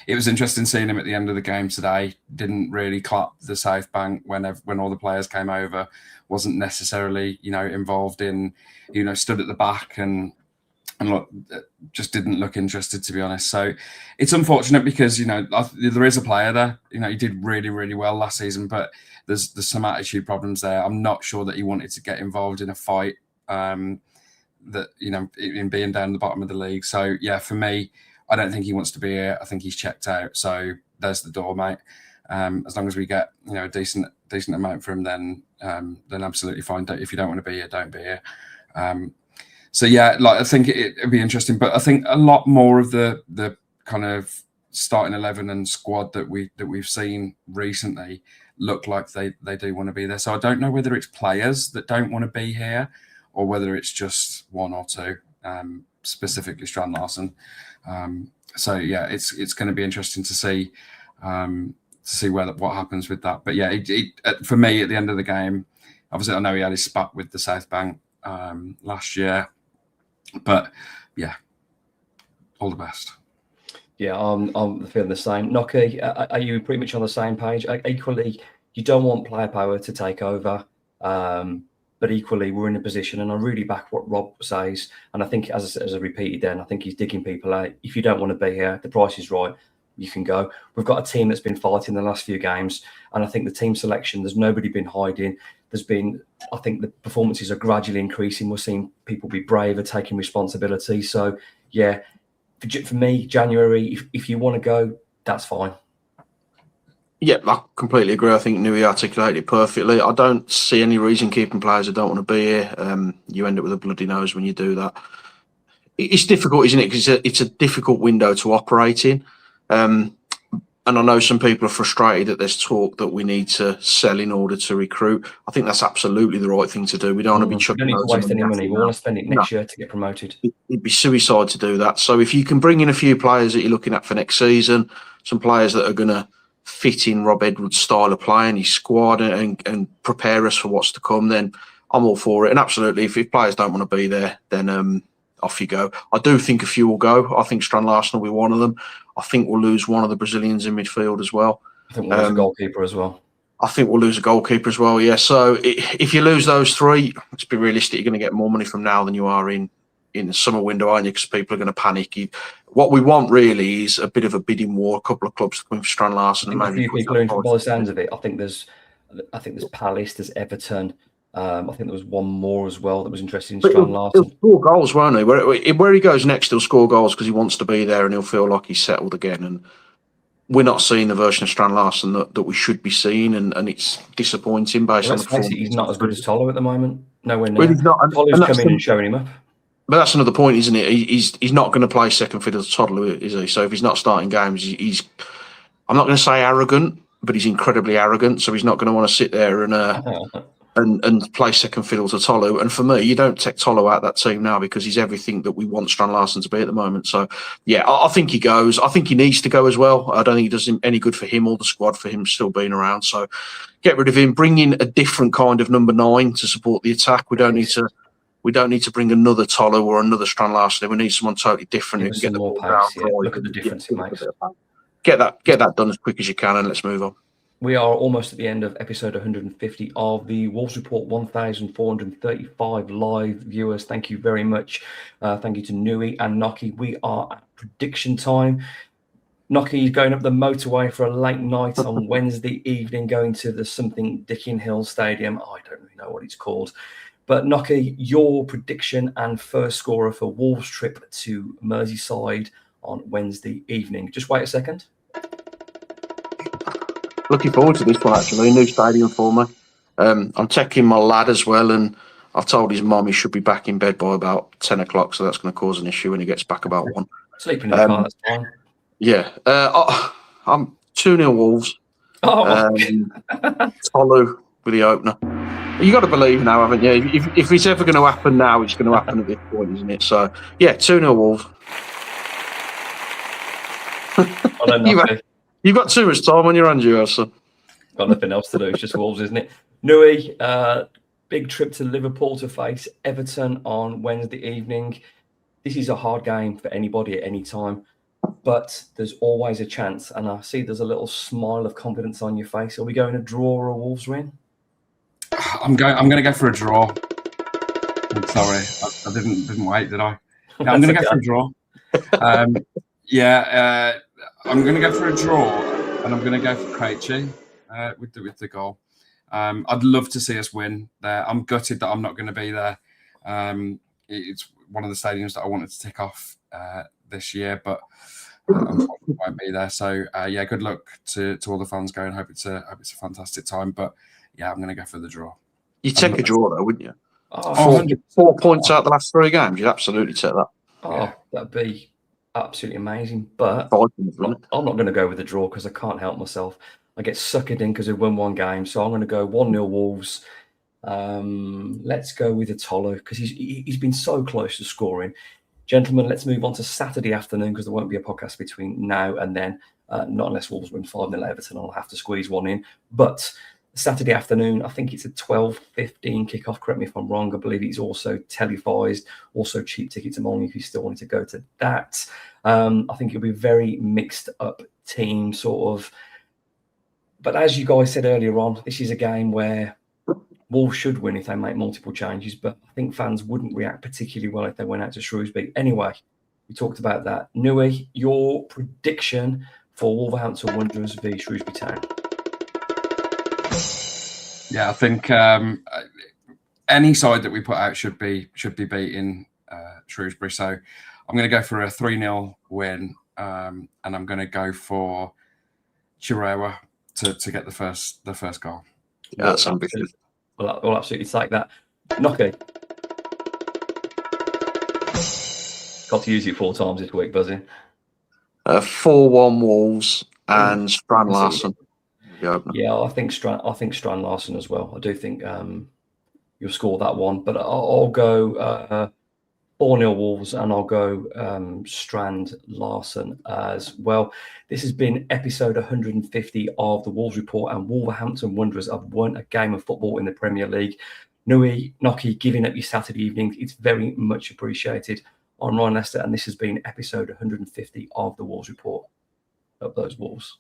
It was interesting seeing him at the end of the game today. Didn't really clap the South Bank when all the players came over. Wasn't necessarily, involved in, stood at the back and look, just didn't look interested, to be honest. So it's unfortunate because, there is a player there. He did really, really well last season, but there's some attitude problems there. I'm not sure that he wanted to get involved in a fight in being down the bottom of the league. So, yeah, for me, I don't think he wants to be here. I think he's checked out. So there's the door, mate. As long as we get, a decent amount from him, then absolutely fine. If you don't want to be here, don't be here. So yeah, I think it'd be interesting, but I think a lot more of the kind of starting 11 and squad that we've seen recently look like they do want to be there. So I don't know whether it's players that don't want to be here or whether it's just one or two, specifically Strand Larson. So yeah, it's going to be interesting to see see what happens with that. But yeah, for me at the end of the game, obviously I know he had his spat with the South Bank last year, but yeah, all the best. Yeah, I'm feeling the same. Nocky, are you pretty much on the same page? Equally, you don't want player power to take over, but equally, we're in a position, and I really back what Rob says. And I think, as I repeated then, I think he's digging people out. If you don't want to be here, the price is right, you can go. We've got a team that's been fighting the last few games, and I think the team selection, there's nobody been hiding. I think the performances are gradually increasing. We're seeing people be braver, taking responsibility. So, yeah, for me, January, if you want to go, that's fine. Yeah, I completely agree. I think Nui articulated it perfectly. I don't see any reason keeping players who don't want to be here. You end up with a bloody nose when you do that. It's difficult, isn't it? Because it's a difficult window to operate in. And I know some people are frustrated that there's talk that we need to sell in order to recruit. I think that's absolutely the right thing to do. We don't want to be chucking. We don't need to waste any money. We want to spend it next year to get promoted. It'd be suicide to do that. So if you can bring in a few players that you're looking at for next season, some players that are going to fit in Rob Edwards' style of play and his squad and prepare us for what's to come, then I'm all for it. And absolutely, if players don't want to be there, then off you go. I do think a few will go. I think Strand Larsen will be one of them. I think we'll lose one of the Brazilians in midfield as well. I think we'll lose a goalkeeper as well. I think we'll lose a goalkeeper as well, yeah. So if you lose those three, let's be realistic, you're going to get more money from now than you are in the summer window, aren't you? Because people are going to panic. What we want really is a bit of a bidding war, a couple of clubs coming for Strand Larsen. I think a few people are, by the sounds of it. I think there's Palace, there's Everton. I think there was one more as well that was interested in Strand Larsen. He'll score goals, won't he? Where he goes next, he'll score goals because he wants to be there and he'll feel like he's settled again. And we're not seeing the version of Strand Larsen that we should be seeing, and it's disappointing based on the performance. He's not as good as Tolo at the moment. Nowhere near. Well, Tolo's coming and showing him up. But that's another point, isn't it? He's not going to play second fiddle to Toddler, is he? So if he's not starting games, he's I'm not going to say arrogant, but he's incredibly arrogant. So he's not going to want to sit there and play second fiddle to Tolo. And for me, you don't take Tolo out of that team now because he's everything that we want Strand Larsen to be at the moment. So, yeah, I think he goes. I think he needs to go as well. I don't think it does him any good for him or the squad for him still being around. So get rid of him. Bring in a different kind of number 9 to support the attack. We don't need to bring another Tolo or another Strand Larsen. We need someone totally different who can get the ball down. Look at the difference it makes. Get that done as quick as you can, and let's move on. We are almost at the end of episode 150 of the Wolves Report. 1,435 live viewers. Thank you very much. Thank you to Nui and Nocky. We are at prediction time. Nocky is going up the motorway for a late night on Wednesday evening, going to the something Dickin Hill Stadium. I don't really know what it's called. But Nocky, your prediction and first scorer for Wolves' trip to Merseyside on Wednesday evening. Just wait a second. Looking forward to this one, actually. A new stadium for me. I'm taking my lad as well, and I've told his mum he should be back in bed by about 10 o'clock, so that's going to cause an issue when he gets back about 1. Sleeping in the car, that's fine. Yeah. I'm 2-0 Wolves. Tolu with the opener. You got to believe now, haven't you? If it's ever going to happen now, it's going to happen at this point, isn't it? So, yeah, 2-0 Wolves. You've got too much time on your hands, you have, son. Got nothing else to do. It's just Wolves, isn't it? Nui, big trip to Liverpool to face Everton on Wednesday evening. This is a hard game for anybody at any time, but there's always a chance. And I see there's a little smile of confidence on your face. Are we going to draw or a Wolves win? I'm going to go for a draw. I'm sorry, I didn't wait, did I? Yeah, I'm going to go for a draw. I'm going to go for a draw, and I'm going to go for Krejci with the goal. I'd love to see us win there. I'm gutted that I'm not going to be there. It's one of the stadiums that I wanted to tick off this year, but unfortunately I won't be there. So good luck to all the fans going. Hope it's a fantastic time. But yeah, I'm going to go for the draw. You'd take a draw though, wouldn't you? 4 points out the last 3 games. You'd absolutely take that. That'd be absolutely amazing. But I'm not going to go with the draw because I can't help myself. I get suckered in because we won 1 game. So I'm going to go 1-0 Wolves. Let's go with Tolo because he's been so close to scoring. Gentlemen, let's move on to Saturday afternoon because there won't be a podcast between now and then. Not unless Wolves win 5-0 at Everton, I'll have to squeeze one in. But Saturday afternoon, I think it's a 12:15 kickoff. Correct me if I'm wrong. I believe it's also televised, also cheap tickets among you if you still wanted to go to that. I think it'll be a very mixed up team, sort of. But as you guys said earlier on, this is a game where Wolves should win if they make multiple changes, but I think fans wouldn't react particularly well if they went out to Shrewsbury. Anyway, we talked about that. Nui, your prediction for Wolverhampton Wanderers v Shrewsbury Town? Yeah, I think any side that we put out should be beating Shrewsbury. So I'm going to go for a 3-0 win, and I'm going to go for Chirewa to get the first goal. Yeah, that's ambitious. We'll absolutely take that. Nocky. Got to use it 4 times this week, buzzing. 4-1 Wolves and Strand Larsen. Yeah, I think Strand Larsen as well. I do think you'll score that one, but I'll go 4-0 Wolves, and I'll go Strand Larsen as well. This has been episode 150 of the Wolves Report, and Wolverhampton Wanderers have won a game of football in the Premier League. Nui, Nocky, giving up your Saturday evening, it's very much appreciated. I'm Ryan Lester, and this has been episode 150 of the Wolves Report. Up those Wolves.